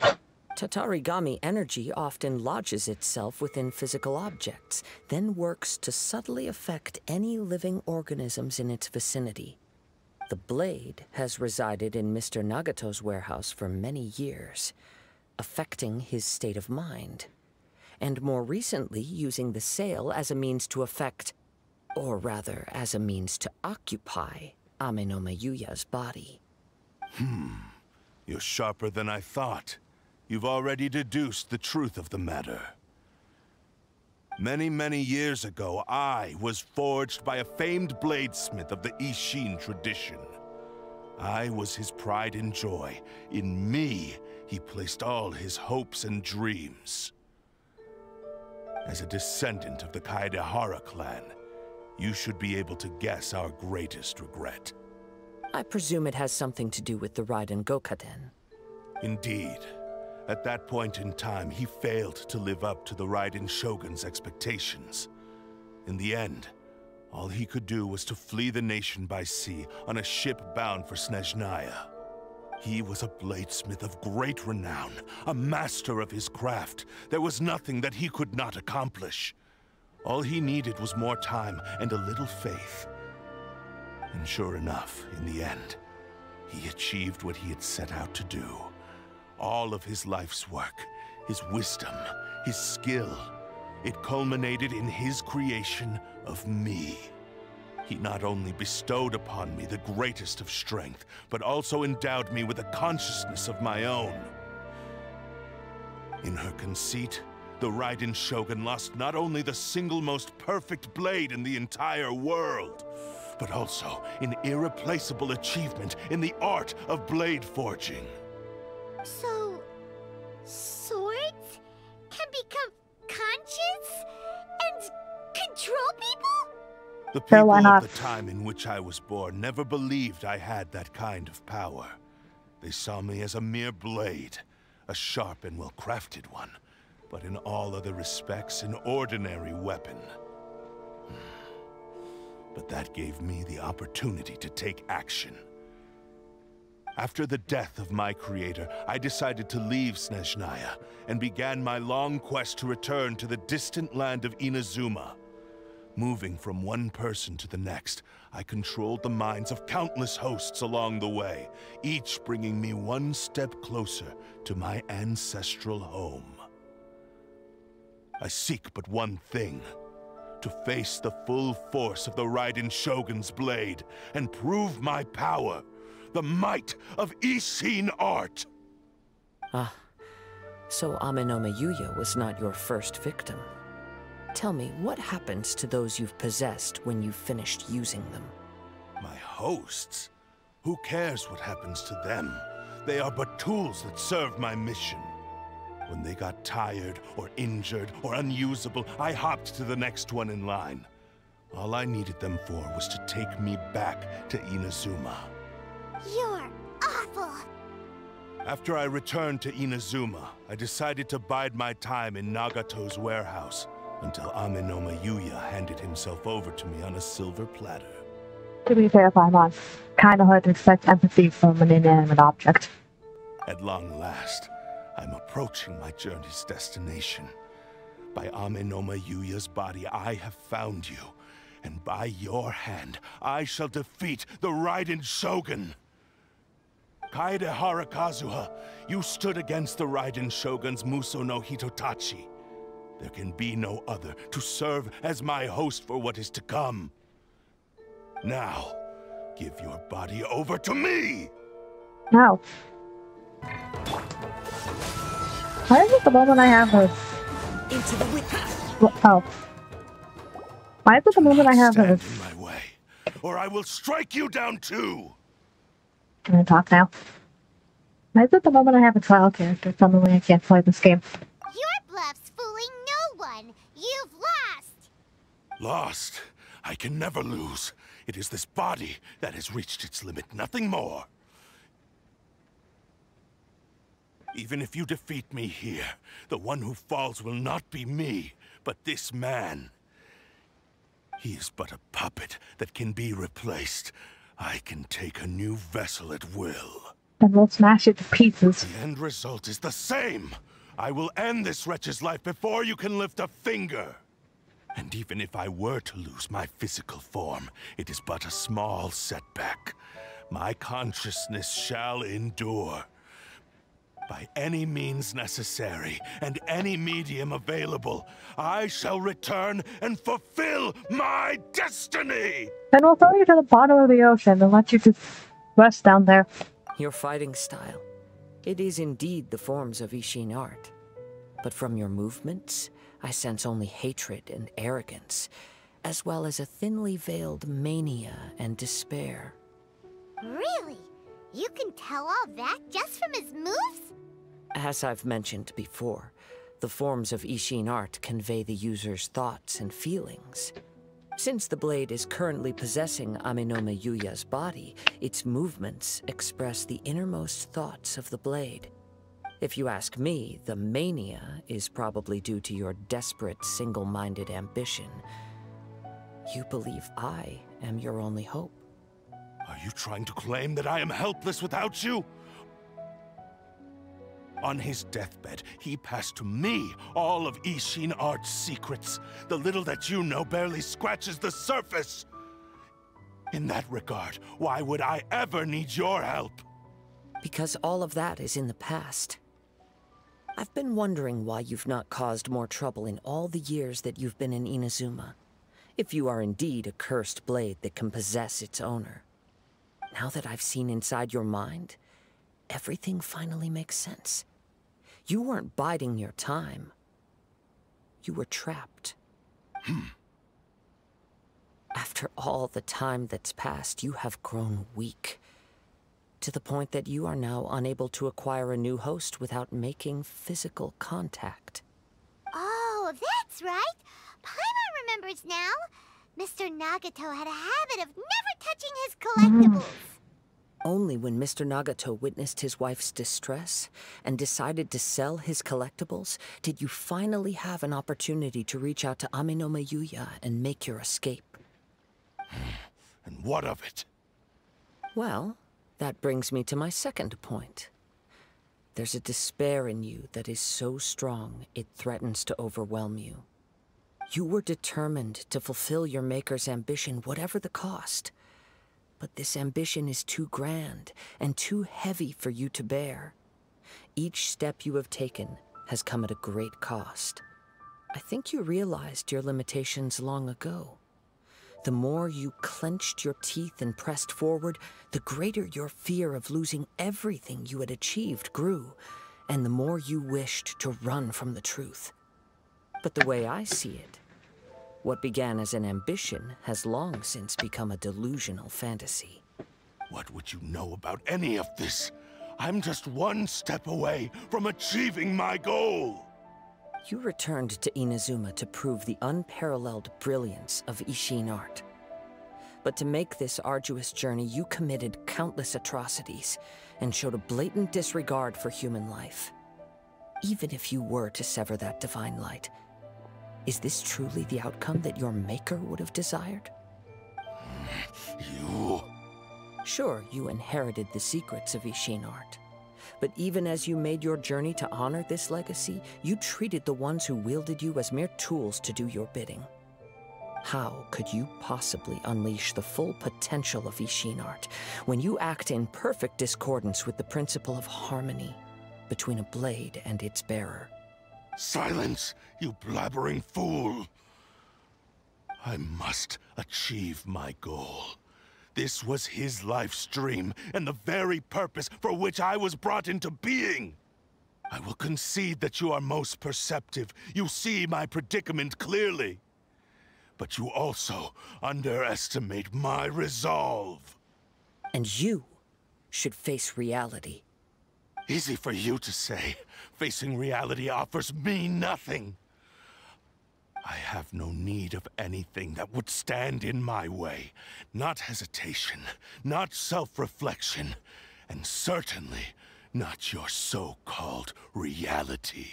serious? Tatarigami energy often lodges itself within physical objects, then works to subtly affect any living organisms in its vicinity. The blade has resided in Mr. Nagato's warehouse for many years, affecting his state of mind, and more recently using the sale as a means to affect, or rather as a means to occupy, Ame no Mayuya's body. You're sharper than I thought. You've already deduced the truth of the matter. Many, many years ago, I was forged by a famed bladesmith of the Ishin tradition. I was his pride and joy. In me, he placed all his hopes and dreams. As a descendant of the Kaedehara clan, you should be able to guess our greatest regret. I presume it has something to do with the Raiden Gokaden. Indeed. At that point in time, he failed to live up to the Raiden Shogun's expectations. In the end, all he could do was to flee the nation by sea on a ship bound for Snezhnaya. He was a bladesmith of great renown, a master of his craft. There was nothing that he could not accomplish. All he needed was more time and a little faith. And sure enough, in the end, he achieved what he had set out to do. All of his life's work, his wisdom, his skill, it culminated in his creation of me. He not only bestowed upon me the greatest of strength, but also endowed me with a consciousness of my own. In her conceit, the Raiden Shogun lost not only the single most perfect blade in the entire world, but also an irreplaceable achievement in the art of blade forging. So... swords? The Sure, people why of not? the time in which I was born never believed I had that kind of power. They saw me as a mere blade, a sharp and well-crafted one, but in all other respects an ordinary weapon. But that gave me the opportunity to take action. After the death of my creator, I decided to leave Snezhnaya and began my long quest to return to the distant land of Inazuma. Moving from one person to the next, I controlled the minds of countless hosts along the way, each bringing me one step closer to my ancestral home. I seek but one thing: to face the full force of the Raiden Shogun's blade and prove my power, the might of Ishin art. Ah, so Amenoma Yuya was not your first victim. Tell me, what happens to those you've possessed when you've finished using them? My hosts? Who cares what happens to them? They are but tools that serve my mission. When they got tired, or injured, or unusable, I hopped to the next one in line. All I needed them for was to take me back to Inazuma. You're awful. After I returned to Inazuma, I decided to bide my time in Nagato's warehouse until Amenoma Yuya handed himself over to me on a silver platter. To be fair, Paimon, kinda hard to expect empathy from an inanimate object. At long last, I'm approaching my journey's destination. By Amenoma Yuya's body, I have found you, and by your hand, I shall defeat the Raiden Shogun. Kaedehara Kazuha, you stood against the Raiden Shogun's Muso no Hitotachi. There can be no other to serve as my host for what is to come. Now, give your body over to me! No. Why is it the moment I have this? Into the wind. Oh. Why is it the moment I have Stand this? in my way, or I will strike you down too! Can I talk now? Why is it the moment I have a trial character, suddenly I can't play this game? Your bluff's fooling no one. You've lost. Lost? I can never lose. It is this body that has reached its limit, nothing more. Even if you defeat me here, the one who falls will not be me, but this man. He is but a puppet that can be replaced. I can take a new vessel at will. Then we'll smash it to pieces. The end result is the same. I will end this wretch's life before you can lift a finger. And even if I were to lose my physical form, it is but a small setback. My consciousness shall endure. By any means necessary, and any medium available, I shall return and fulfill my destiny! Then we'll throw you to the bottom of the ocean and let you just rest down there. Your fighting style. It is indeed the forms of Ishin art. But from your movements, I sense only hatred and arrogance, as well as a thinly veiled mania and despair. Really? You can tell all that just from his moves? As I've mentioned before, the forms of Ishin art convey the user's thoughts and feelings. Since the blade is currently possessing Amenoma Yuya's body, its movements express the innermost thoughts of the blade. If you ask me, the mania is probably due to your desperate, single-minded ambition. You believe I am your only hope. Are you trying to claim that I am helpless without you? On his deathbed, he passed to me all of Ishin art's secrets. The little that you know barely scratches the surface. In that regard, why would I ever need your help? Because all of that is in the past. I've been wondering why you've not caused more trouble in all the years that you've been in Inazuma. If you are indeed a cursed blade that can possess its owner. Now that I've seen inside your mind, everything finally makes sense. You weren't biding your time. You were trapped. After all the time that's passed, you have grown weak. To the point that you are now unable to acquire a new host without making physical contact. Oh, that's right. Paimon remembers now. Mr. Nagato had a habit of never touching his collectibles. Only when Mr. Nagato witnessed his wife's distress and decided to sell his collectibles did you finally have an opportunity to reach out to Amenoma Yuya and make your escape. And what of it? Well, that brings me to my second point. There's a despair in you that is so strong it threatens to overwhelm you. You were determined to fulfill your maker's ambition, whatever the cost. But this ambition is too grand and too heavy for you to bear. Each step you have taken has come at a great cost. I think you realized your limitations long ago. The more you clenched your teeth and pressed forward, the greater your fear of losing everything you had achieved grew, and the more you wished to run from the truth. But the way I see it, what began as an ambition has long since become a delusional fantasy. What would you know about any of this? I'm just one step away from achieving my goal! You returned to Inazuma to prove the unparalleled brilliance of Ishin art. But to make this arduous journey, you committed countless atrocities and showed a blatant disregard for human life. Even if you were to sever that divine light, is this truly the outcome that your maker would have desired? You... Sure, you inherited the secrets of Ishin art. But even as you made your journey to honor this legacy, you treated the ones who wielded you as mere tools to do your bidding. How could you possibly unleash the full potential of Ishin art when you act in perfect discordance with the principle of harmony between a blade and its bearer? Silence, you blabbering fool! I must achieve my goal. This was his life's dream, and the very purpose for which I was brought into being. I will concede that you are most perceptive. You see my predicament clearly. But you also underestimate my resolve. And you should face reality. Easy for you to say. Facing reality offers me nothing. I have no need of anything that would stand in my way. Not hesitation, not self-reflection, and certainly not your so-called reality.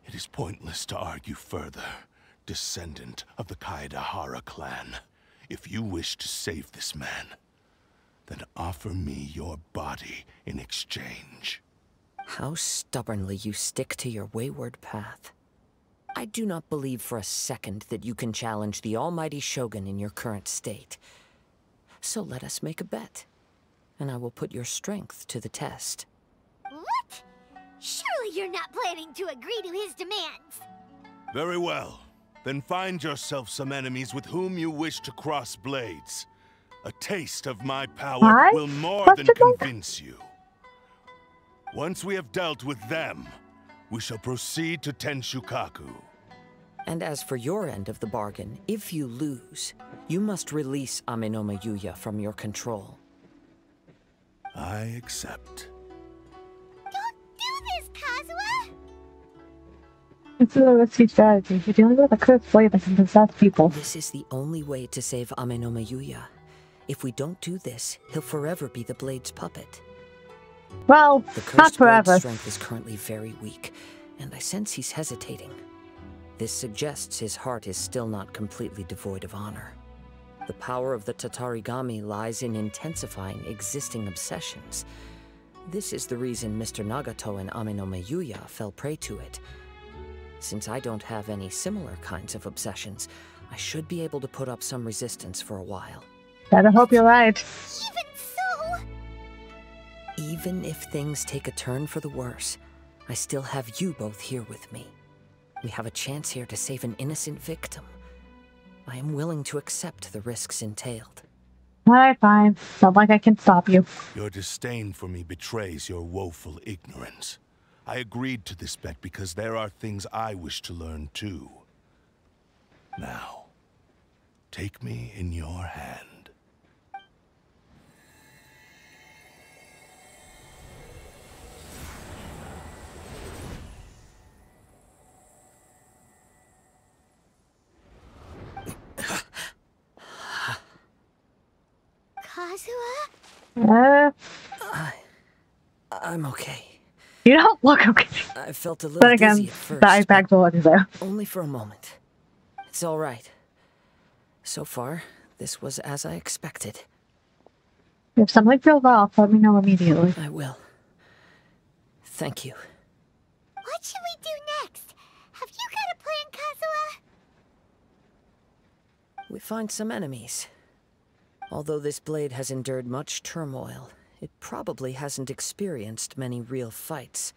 It is pointless to argue further, descendant of the Kaedehara clan. If you wish to save this man, then offer me your body in exchange. How stubbornly you stick to your wayward path. I do not believe for a second that you can challenge the almighty Shogun in your current state. So let us make a bet, and I will put your strength to the test. What? Surely you're not planning to agree to his demands. Very well. Then find yourself some enemies with whom you wish to cross blades. A taste of my power will more than convince you. Once we have dealt with them, we shall proceed to Tenshukaku. And as for your end of the bargain, if you lose, you must release Amenoma Yuya from your control. I accept. Don't do this, Kazuha! It's a risky strategy. You're dealing with a cursed blade that can possess people. This is the only way to save Amenoma Yuya. If we don't do this, he'll forever be the blade's puppet. Well, not forever. The cursed blade's strength is currently very weak, and I sense he's hesitating. This suggests his heart is still not completely devoid of honor. The power of the Tatarigami lies in intensifying existing obsessions. This is the reason Mr. Nagato and Amenoma Yuya fell prey to it. Since I don't have any similar kinds of obsessions, I should be able to put up some resistance for a while. Better hope you're right. Even so... Even if things take a turn for the worse, I still have you both here with me. We have a chance here to save an innocent victim. I am willing to accept the risks entailed. Alright, fine. Not like I can stop you. Your disdain for me betrays your woeful ignorance. I agreed to this bet because there are things I wish to learn too. Now, take me in your hand. Kazuha? I'm okay. You don't look okay. I felt a little But again, dizzy at first, the ice bag's already there. only for a moment. It's all right. So far, this was as I expected. If something feels off, let me know immediately. I will. Thank you. What should we do next? Have you got a plan, Kazuha? We find some enemies. Although this blade has endured much turmoil, it probably hasn't experienced many real fights.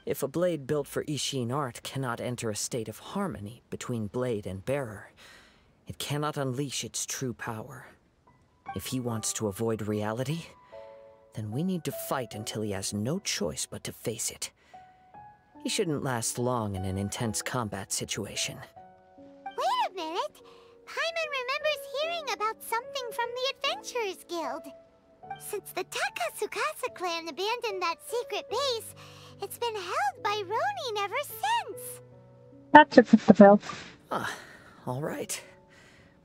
If a blade built for Ishin art cannot enter a state of harmony between blade and bearer, it cannot unleash its true power. If he wants to avoid reality, then we need to fight until he has no choice but to face it. He shouldn't last long in an intense combat situation. Wait a minute! Paimon remembers hearing about something from the Adventurers Guild. Since the Takasukasa clan abandoned that secret base, it's been held by Ronin ever since. That should fit the bill. All right.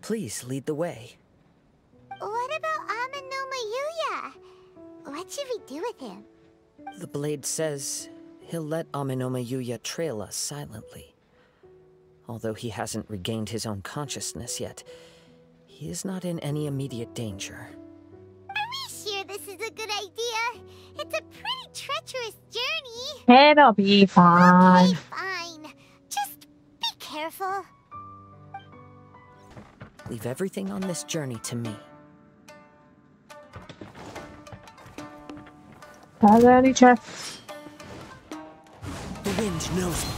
Please lead the way. What about Amanoma Yuya? What should we do with him? The blade says he'll let Amanoma Yuya trail us silently. Although he hasn't regained his own consciousness yet, he is not in any immediate danger. Are we sure this is a good idea? It's a pretty treacherous journey. It'll be fine. Okay, fine. Just be careful. Leave everything on this journey to me. Are there any chests? The wind knows me.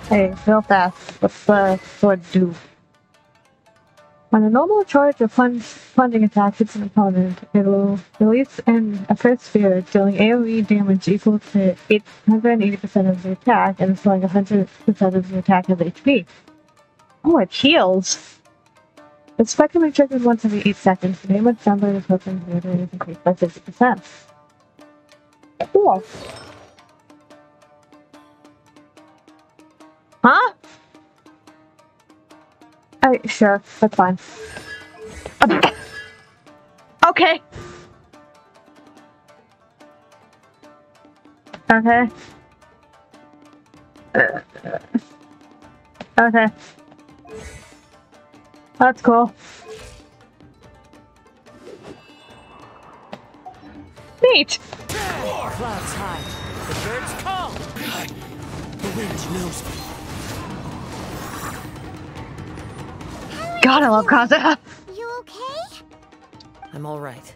Hey, real fast. What's the sword do? When a normal charge of plunging attack hits an opponent, it will release a first sphere, dealing AoE damage equal to 180% of the attack and restoring 100% of the attacker's HP. Oh, it heals! The spectrum is triggered once every 8 seconds. The damage done by the weapon is increased by 50%. Cool. Huh? Sure, that's fine. Okay. Okay. Okay. That's cool. Neat! Clouds high. The birds call. The wind knows me. God, I love Kazuha. You okay? I'm all right.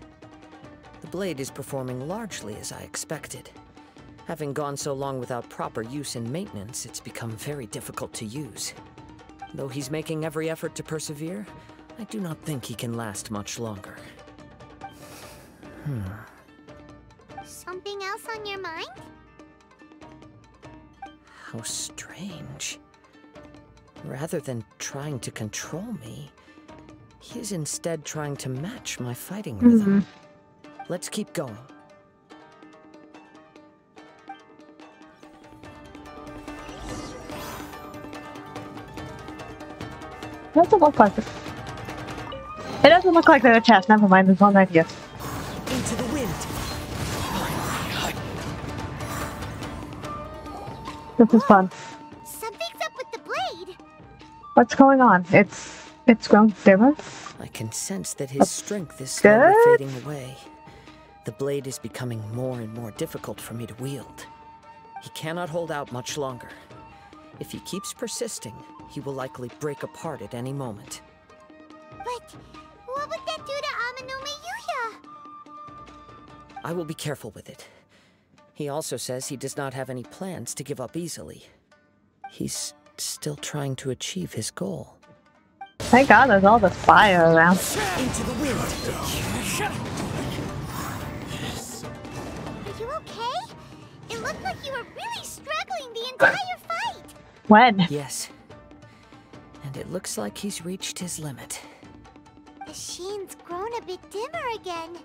The blade is performing largely as I expected. Having gone so long without proper use and maintenance, it's become very difficult to use. Though he's making every effort to persevere, I do not think he can last much longer. Something else on your mind? How strange. Rather than trying to control me, he is instead trying to match my fighting rhythm. Let's keep going. It doesn't look like it. It doesn't look like there's a chest. Never mind, there's one right here. Into the wind. This is fun. Something's up with the blade. What's going on? It's grown dimmer. I can sense that his strength is slowly fading away. The blade is becoming more and more difficult for me to wield. He cannot hold out much longer. If he keeps persisting, he will likely break apart at any moment. But what would that do to Amanoma Yuya? I will be careful with it. He also says he does not have any plans to give up easily. He's still trying to achieve his goal. Thank God there's all this fire around. Into the wind. Are you okay? It looked like you were really struggling the entire fight. When? Yes. And it looks like he's reached his limit. The sheen's grown a bit dimmer again.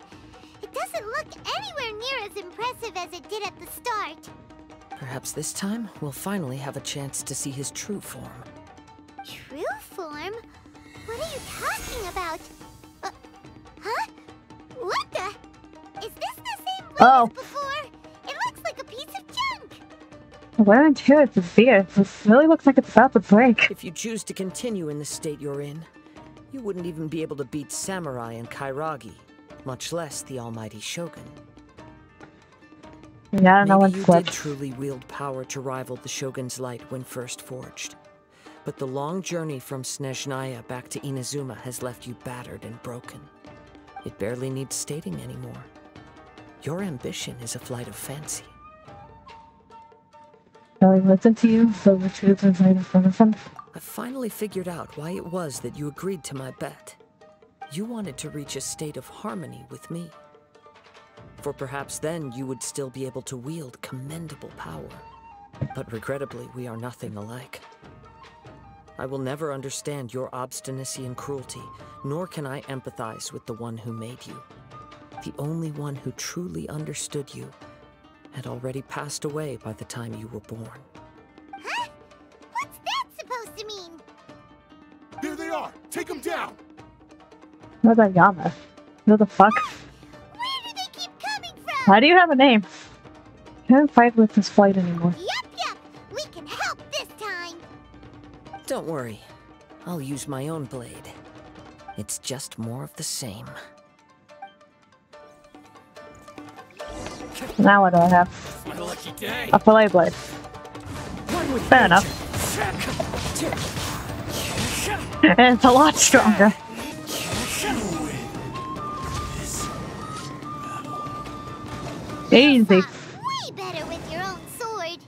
It doesn't look anywhere near as impressive as it did at the start. Perhaps this time, we'll finally have a chance to see his true form. True form? What are you talking about? Oh. before. It looks like a piece of junk. Where into it's severe. This really looks like it's about to break. If you choose to continue in the state you're in, you wouldn't even be able to beat Samurai and Kairagi, much less the almighty Shogun. Yeah, I don't know when Maybe you did truly wield power to rival the Shogun's light when first forged. But the long journey from Snezhnaya back to Inazuma has left you battered and broken. It barely needs stating anymore. Your ambition is a flight of fancy. Shall I listen to you so the truth is right in front of him? I finally figured out why it was that you agreed to my bet. You wanted to reach a state of harmony with me. For perhaps then you would still be able to wield commendable power. But regrettably, we are nothing alike. I will never understand your obstinacy and cruelty, nor can I empathize with the one who made you. The only one who truly understood you had already passed away by the time you were born. Huh? What's that supposed to mean? There they are! Take them down! Where's that Yama? Who the fuck? Where do they keep coming from? Why do you have a name? Can't fight with this fight anymore. Yup. We can help this time. Don't worry. I'll use my own blade. It's just more of the same. Now what do I have? My lucky day. A fillet blade. Fair enough. And it's a lot stronger. Easy. Way better with your own sword.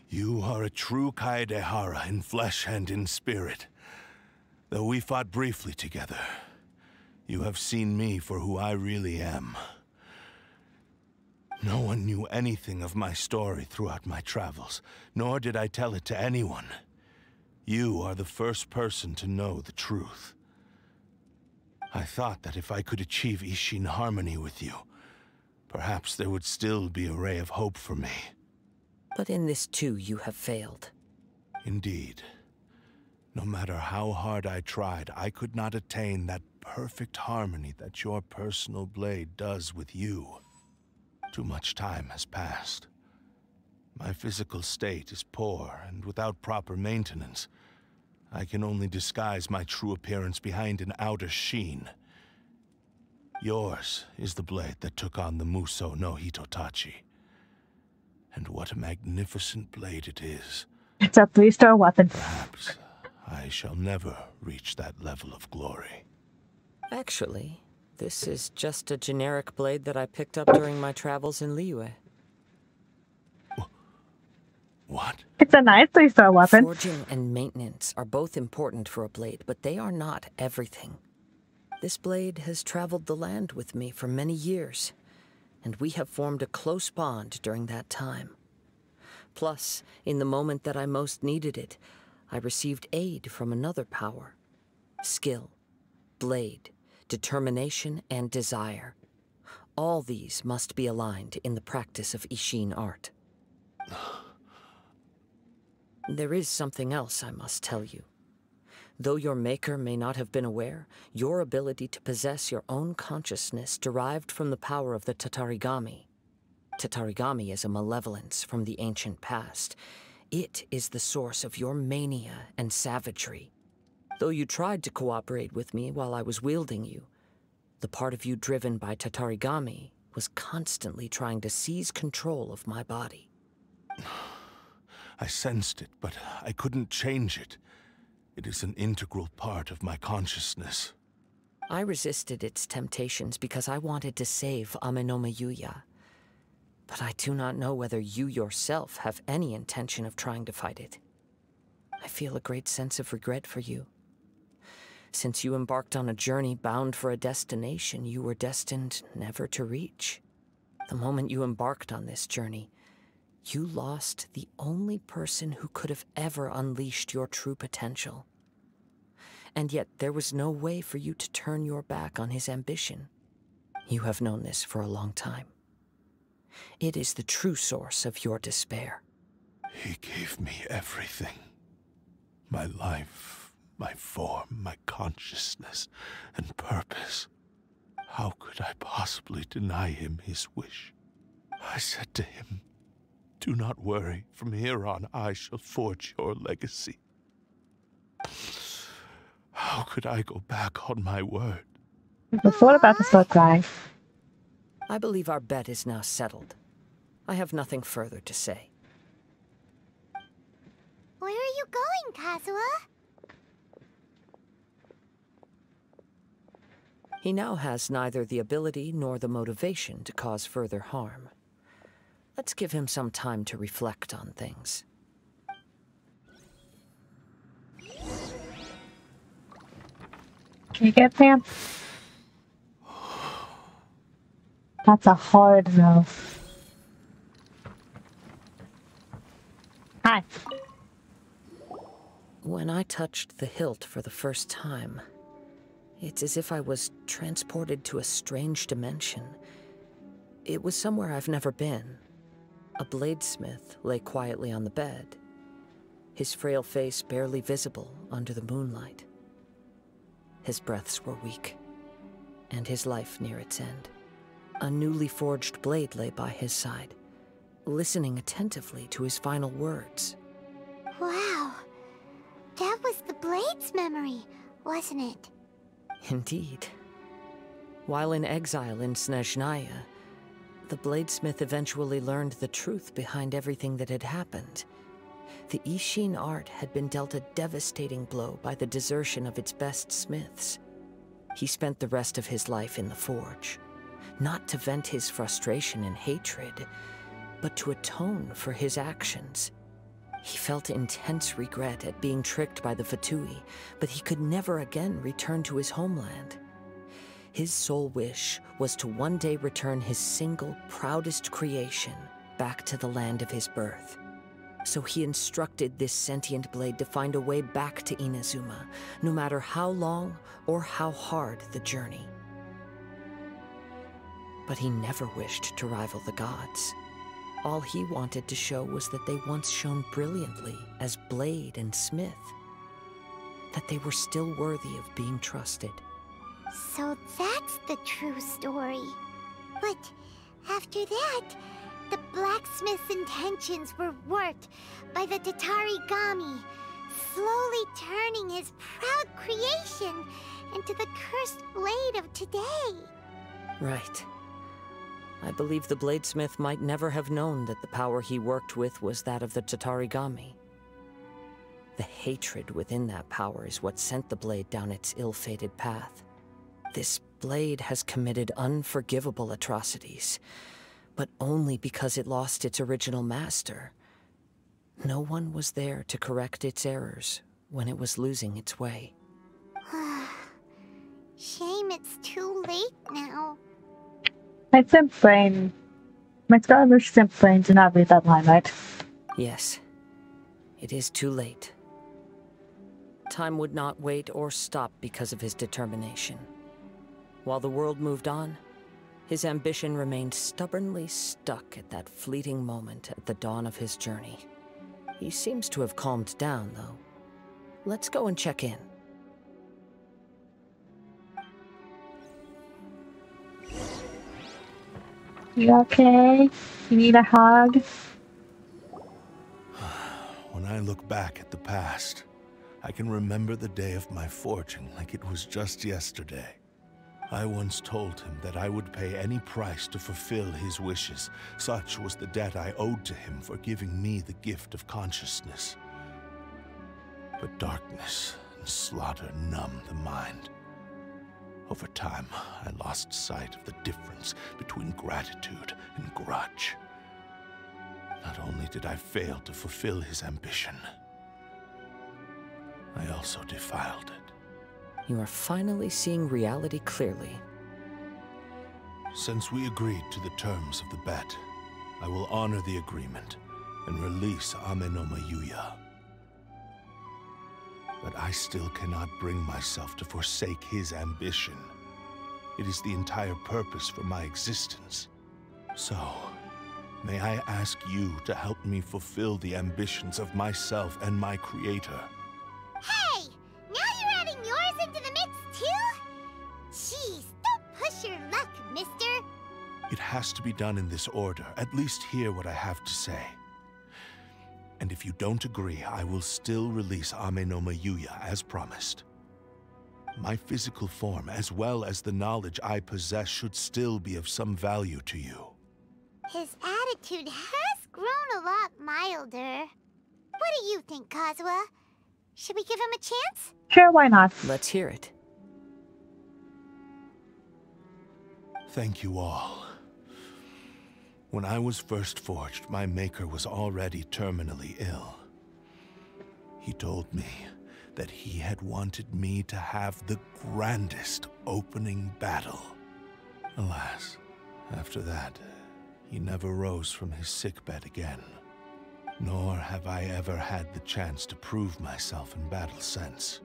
You are a true Kaedehara in flesh and in spirit. Though we fought briefly together, you have seen me for who I really am. No one knew anything of my story throughout my travels, nor did I tell it to anyone. You are the first person to know the truth. I thought that if I could achieve Ishin harmony with you, perhaps there would still be a ray of hope for me. But in this too, you have failed. Indeed. No matter how hard I tried, I could not attain that perfect harmony that your personal blade does with you. Too much time has passed. My physical state is poor, and without proper maintenance, I can only disguise my true appearance behind an outer sheen. Yours is the blade that took on the Muso no Hitotachi. And what a magnificent blade it is. It's a 3-star weapon. Perhaps I shall never reach that level of glory. Actually, this is just a generic blade that I picked up during my travels in Liyue. What? It's a nice 3-star weapon. Forging and maintenance are both important for a blade, but they are not everything. This blade has traveled the land with me for many years, and we have formed a close bond during that time. Plus, in the moment that I most needed it, I received aid from another power. Skill, blade, determination, and desire. All these must be aligned in the practice of Ishin art. There is something else I must tell you. Though your maker may not have been aware, your ability to possess your own consciousness derived from the power of the Tatarigami. Tatarigami is a malevolence from the ancient past. It is the source of your mania and savagery. Though you tried to cooperate with me while I was wielding you, the part of you driven by Tatarigami was constantly trying to seize control of my body. I sensed it, but I couldn't change it. It is an integral part of my consciousness. I resisted its temptations because I wanted to save Amenoma Yuya. But I do not know whether you yourself have any intention of trying to fight it. I feel a great sense of regret for you. Since you embarked on a journey bound for a destination you were destined never to reach. The moment you embarked on this journey, you lost the only person who could have ever unleashed your true potential. And yet there was no way for you to turn your back on his ambition. You have known this for a long time. It is the true source of your despair. He gave me everything. My life, my form, my consciousness, and purpose. How could I possibly deny him his wish? I said to him, "Do not worry. From here on, I shall forge your legacy." How could I go back on my word? I thought about to start crying. I believe our bet is now settled. I have nothing further to say. Where are you going, Kazuha? He now has neither the ability nor the motivation to cause further harm. Let's give him some time to reflect on things. Can you get Pam? That's a hard no. Hi. When I touched the hilt for the first time, it's as if I was transported to a strange dimension. It was somewhere I've never been. A bladesmith lay quietly on the bed, his frail face barely visible under the moonlight. His breaths were weak, and his life near its end. A newly forged blade lay by his side, listening attentively to his final words. Wow. That was the blade's memory, wasn't it? Indeed. While in exile in Snezhnaya, the bladesmith eventually learned the truth behind everything that had happened. The Ishin art had been dealt a devastating blow by the desertion of its best smiths. He spent the rest of his life in the forge, not to vent his frustration and hatred, but to atone for his actions. He felt intense regret at being tricked by the Fatui, but he could never again return to his homeland. His sole wish was to one day return his single, proudest creation back to the land of his birth. So he instructed this sentient blade to find a way back to Inazuma, no matter how long or how hard the journey. But he never wished to rival the gods. All he wanted to show was that they once shone brilliantly as blade and smith, that they were still worthy of being trusted. So that's the true story. But after that, the blacksmith's intentions were worked by the Tatarigami, slowly turning his proud creation into the cursed blade of today. Right. I believe the bladesmith might never have known that the power he worked with was that of the Tatarigami. The hatred within that power is what sent the blade down its ill-fated path. This blade has committed unforgivable atrocities, but only because it lost its original master. No one was there to correct its errors when it was losing its way. Shame it's too late now. My simp brain. My SCARAMOUCHE simp brain did not read that line right. Yes. It is too late. Time would not wait or stop because of his determination. While the world moved on, his ambition remained stubbornly stuck at that fleeting moment at the dawn of his journey. He seems to have calmed down, though. Let's go and check in. You okay? You need a hug? When I look back at the past, I can remember the day of my forging like it was just yesterday. I once told him that I would pay any price to fulfill his wishes. Such was the debt I owed to him for giving me the gift of consciousness. But darkness and slaughter numbed the mind. Over time, I lost sight of the difference between gratitude and grudge. Not only did I fail to fulfill his ambition, I also defiled it. You are finally seeing reality clearly. Since we agreed to the terms of the bet, I will honor the agreement and release Amenoma Yuya. But I still cannot bring myself to forsake his ambition. It is the entire purpose for my existence. So, may I ask you to help me fulfill the ambitions of myself and my creator? Hey! Now you're adding yours into the mix too? Jeez, don't push your It has to be done in this order. At least hear what I have to say. And if you don't agree, I will still release Ame no Mayuya as promised. My physical form, as well as the knowledge I possess, should still be of some value to you. His attitude has grown a lot milder. What do you think, Kazuha? Should we give him a chance? Sure, why not? Let's hear it. Thank you all. When I was first forged, my maker was already terminally ill. He told me that he had wanted me to have the grandest opening battle. Alas, after that, he never rose from his sickbed again. Nor have I ever had the chance to prove myself in battle since.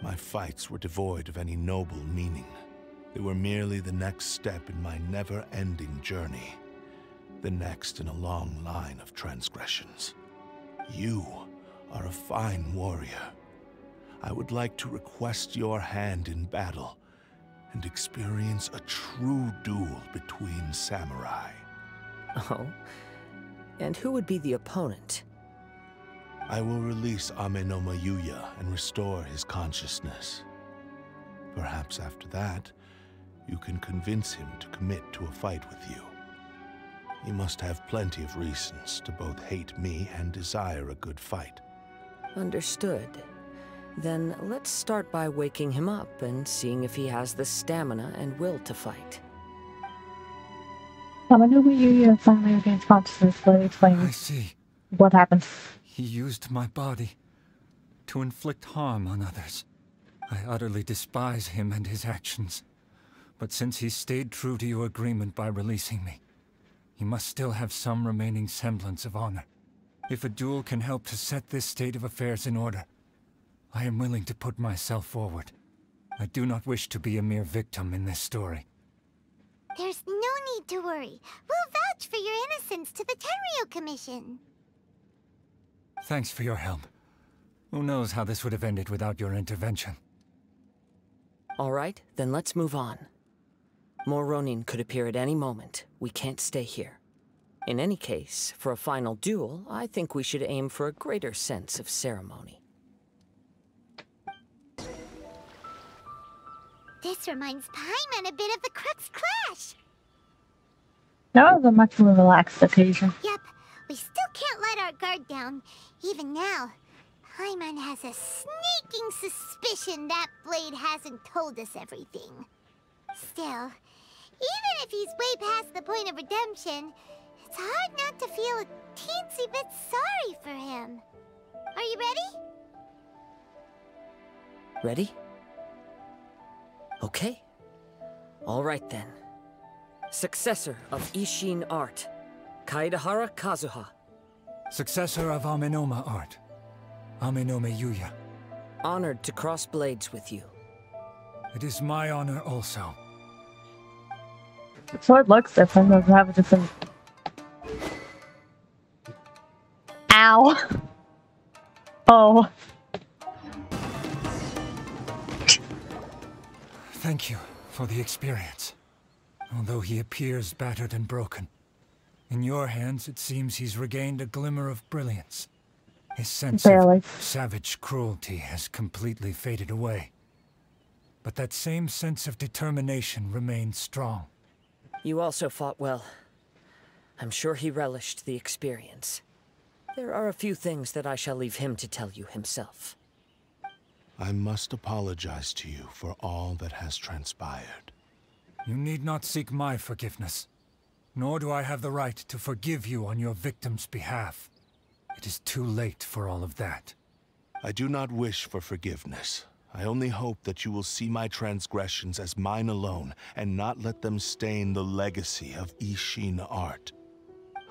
My fights were devoid of any noble meaning. They were merely the next step in my never-ending journey. The next in a long line of transgressions. You are a fine warrior. I would like to request your hand in battle and experience a true duel between samurai. Oh? And who would be the opponent? I will release Ame no Mayuya and restore his consciousness. Perhaps after that, you can convince him to commit to a fight with you. He must have plenty of reasons to both hate me and desire a good fight. Understood. Then let's start by waking him up and seeing if he has the stamina and will to fight. Ame no Mayuya finally regains consciousness, but explains I see. what happened. He used my body to inflict harm on others. I utterly despise him and his actions. But since he stayed true to your agreement by releasing me, he must still have some remaining semblance of honor. If a duel can help to set this state of affairs in order, I am willing to put myself forward. I do not wish to be a mere victim in this story. There's no need to worry. We'll vouch for your innocence to the Tenryu Commission. Thanks for your help. Who knows how this would have ended without your intervention. All right, then let's move on. More Ronin could appear at any moment. We can't stay here. In any case, for a final duel, I think we should aim for a greater sense of ceremony. This reminds Paimon a bit of the Crux Clash. That was a much more relaxed occasion. Yep, we still can't let our guard down. Even now, Paimon has a sneaking suspicion that Blade hasn't told us everything. Still, even if he's way past the point of redemption, it's hard not to feel a teensy bit sorry for him. Are you ready? Ready? Okay. All right then. Successor of Ishin art, Kaedehara Kazuha. Successor of Amenoma art, Ame no Mayuya. Honored to cross blades with you. It is my honor also. The sword looks different, doesn't have a different... Ow! Oh. Thank you for the experience. Although he appears battered and broken, in your hands it seems he's regained a glimmer of brilliance. His sense of savage cruelty has completely faded away. But that same sense of determination remains strong. You also fought well. I'm sure he relished the experience. There are a few things that I shall leave him to tell you himself. I must apologize to you for all that has transpired. You need not seek my forgiveness. Nor do I have the right to forgive you on your victim's behalf. It is too late for all of that. I do not wish for forgiveness. I only hope that you will see my transgressions as mine alone, and not let them stain the legacy of Ishin art.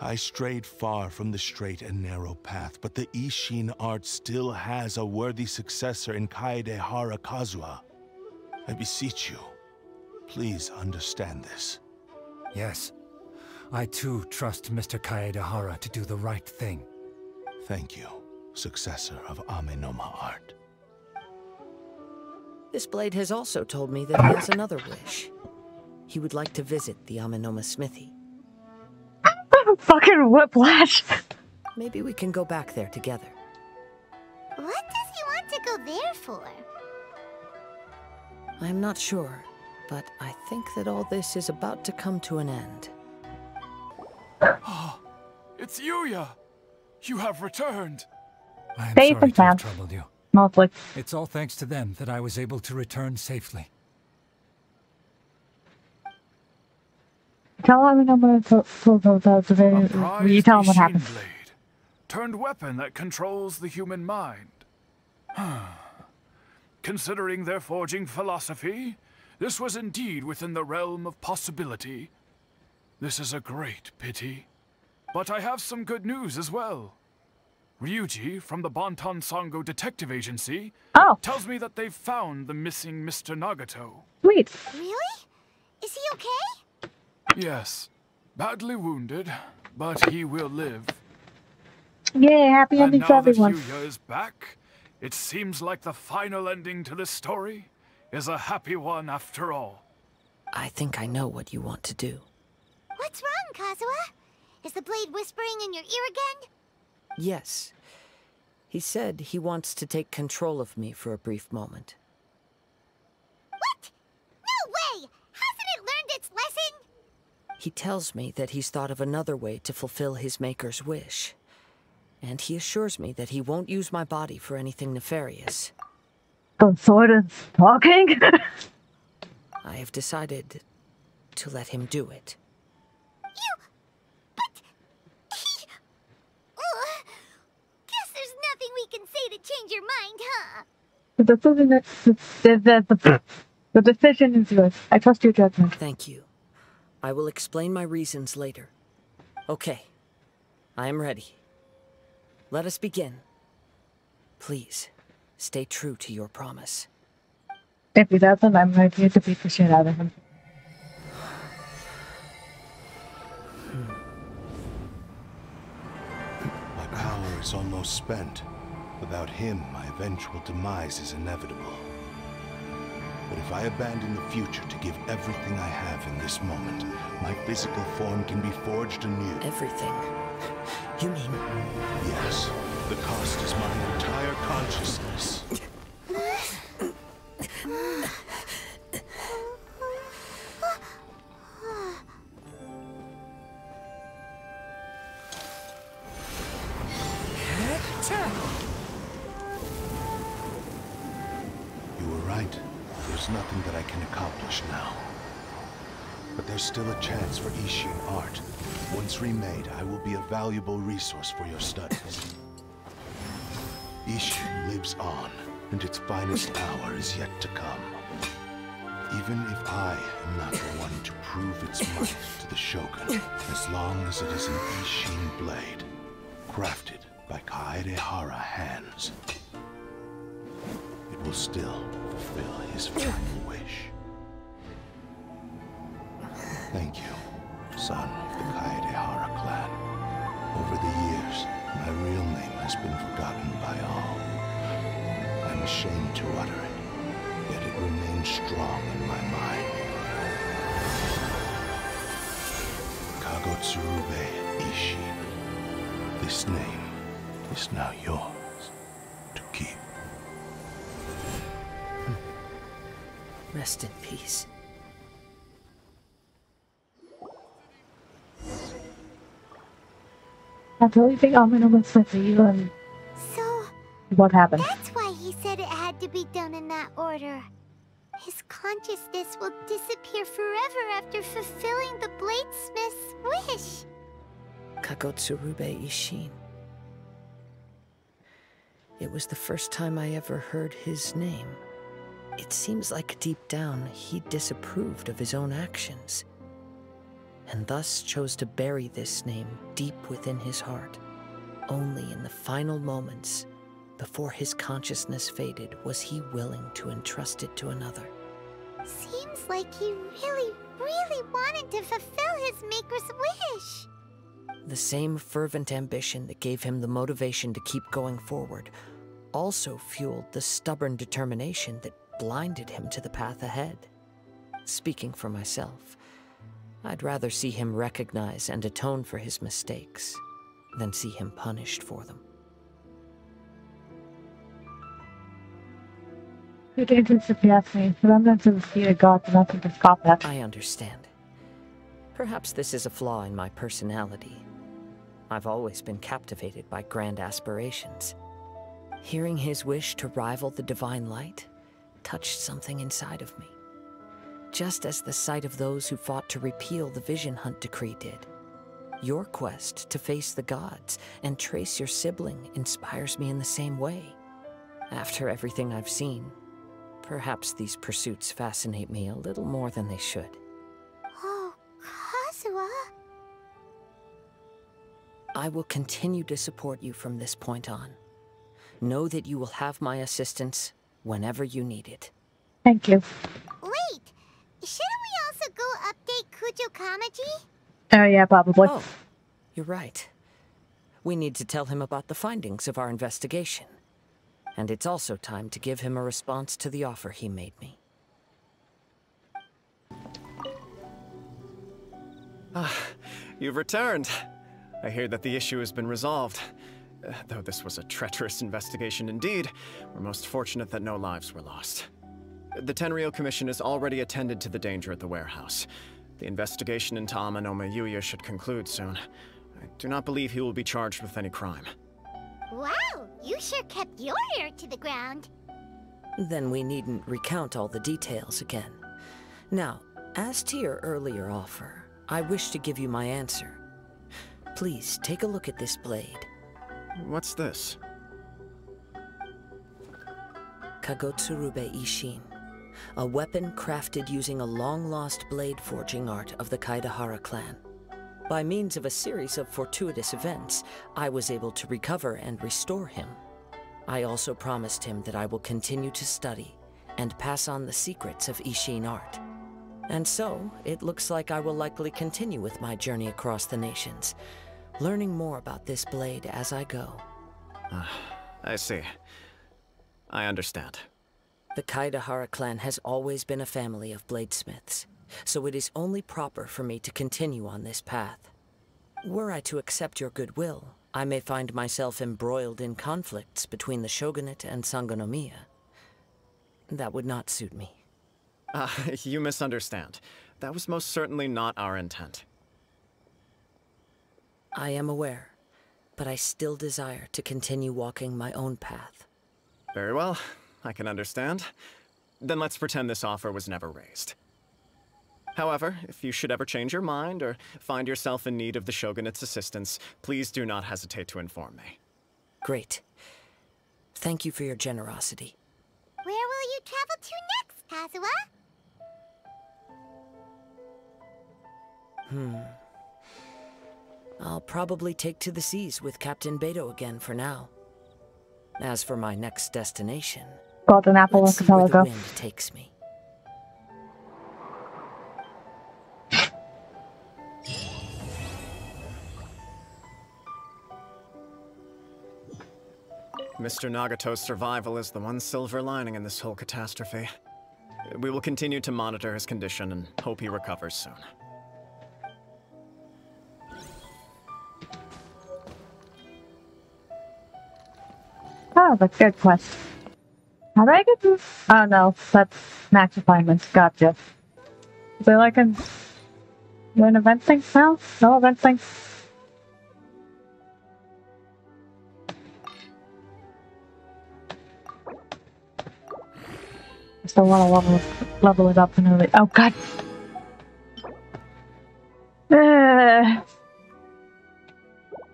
I strayed far from the straight and narrow path, but the Ishin art still has a worthy successor in Kaedehara Kazuha. I beseech you, please understand this. Yes, I too trust Mr. Kaedehara to do the right thing. Thank you, successor of Amenoma art. This blade has also told me that he has another wish. he would like to visit the Amenoma smithy. Fucking whiplash. Maybe we can go back there together. What does he want to go there for? I'm not sure, but I think that all this is about to come to an end. Oh, it's Yuya! You have returned! I am Safe sorry and to have sound. troubled you. Mostly. It's all thanks to them that I was able to return safely. Tell him I'm gonna will you tell him what happened? Blade, turned weapon that controls the human mind. Considering their forging philosophy, this was indeed within the realm of possibility. This is a great pity. But I have some good news as well. Ryuji from the Bonton Sango Detective Agency tells me that they've found the missing Mr. Nagato. Sweet. Really? Is he okay? Yes. Badly wounded, but he will live. Yay, happy ending for everyone. And now that Yuya is back, it seems like the final ending to this story is a happy one after all. I think I know what you want to do. What's wrong, Kazuha? Is the blade whispering in your ear again? Yes. He said he wants to take control of me for a brief moment. What? No way! Hasn't it learned its lesson? He tells me that he's thought of another way to fulfill his maker's wish. And he assures me that he won't use my body for anything nefarious. The sword is talking? I have decided to let him do it. Guess there's nothing we can say to change your mind, huh? The decision is yours. I trust your judgment. Thank you. I will explain my reasons later. Okay. I am ready. Let us begin. Please, stay true to your promise. If he doesn't, I'm going to beat the shit out of him. My power is almost spent. Without him, my eventual demise is inevitable. But if I abandon the future to give everything I have in this moment, my physical form can be forged anew. Everything? You mean? Yes. The cost is my entire consciousness. You were right. There's nothing that I can accomplish now. But there's still a chance for Ishin art. Once remade, I will be a valuable resource for your studies. Ishin lives on, and its finest hour is yet to come. Even if I am not the one to prove its might to the Shogun, as long as it is an Ishin blade, crafted by Kaedehara hands, it will still fulfill his final wish. Thank you, son of the Kaedehara clan. Over the years, my real name has been forgotten by all. I'm ashamed to utter it, yet it remains strong in my mind. Kagotsurube Ishin. This name is now yours to keep. Rest in peace. I totally think Amenoma was for you and So, what happened. that's why he said it had to be done in that order. His consciousness will disappear forever after fulfilling the bladesmith's wish. Kagotsurube Ishin. It was the first time I ever heard his name. It seems like deep down he disapproved of his own actions, and thus chose to bury this name deep within his heart. Only in the final moments, before his consciousness faded, was he willing to entrust it to another. Seems like he really, really wanted to fulfill his maker's wish. The same fervent ambition that gave him the motivation to keep going forward also fueled the stubborn determination that blinded him to the path ahead. speaking for myself, I'd rather see him recognize and atone for his mistakes than see him punished for them. Your danger surpassed me. The remnants of the defeated god do nothing to scoff at. I understand. Perhaps this is a flaw in my personality. I've always been captivated by grand aspirations. Hearing his wish to rival the divine light touched something inside of me. Just as the sight of those who fought to repeal the Vision Hunt decree did. Your quest to face the gods and trace your sibling inspires me in the same way. After everything I've seen, perhaps these pursuits fascinate me a little more than they should. Oh, Kazuha. I will continue to support you from this point on. Know that you will have my assistance whenever you need it. Thank you. Wait, shouldn't we also go update Kujo Kamaji? Oh yeah, probably. Oh, you're right. We need to tell him about the findings of our investigation. And it's also time to give him a response to the offer he made me. You've returned. I hear that the issue has been resolved. Though this was a treacherous investigation indeed, we're most fortunate that no lives were lost. The Tenryou Commission has already attended to the danger at the warehouse. The investigation into Amanoma Yuya should conclude soon. I do not believe he will be charged with any crime. Wow, you sure kept your ear to the ground. Then we needn't recount all the details again. Now, as to your earlier offer, I wish to give you my answer. Please, take a look at this blade. What's this? Kagotsurube Ishin. A weapon crafted using a long-lost blade forging art of the Kaidahara clan. By means of a series of fortuitous events, I was able to recover and restore him. I also promised him that I will continue to study and pass on the secrets of Ishin art. And so, it looks like I will likely continue with my journey across the nations, learning more about this blade as I go. I see. I understand. The Kaidahara clan has always been a family of bladesmiths, so it is only proper for me to continue on this path. Were I to accept your goodwill, I may find myself embroiled in conflicts between the shogunate and Sangonomiya. That would not suit me. You misunderstand. That was most certainly not our intent. I am aware, but I still desire to continue walking my own path. Very well. I can understand. Then let's pretend this offer was never raised. However, if you should ever change your mind or find yourself in need of the Shogunate's assistance, please do not hesitate to inform me. Great. Thank you for your generosity. Where will you travel to next, Kazuha? I'll probably take to the seas with Captain Beto again for now. As for my next destination, Golden Apple let's see where the Archipelago. wind takes me. Mr. Nagato's survival is the one silver lining in this whole catastrophe. We will continue to monitor his condition and hope he recovers soon. Oh, but good quest. How do I get this? Oh no, that's max refinements. Gotcha. Is there like an event thing now? No event thing? I still want to level it up and oh god.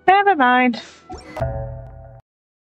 Never mind.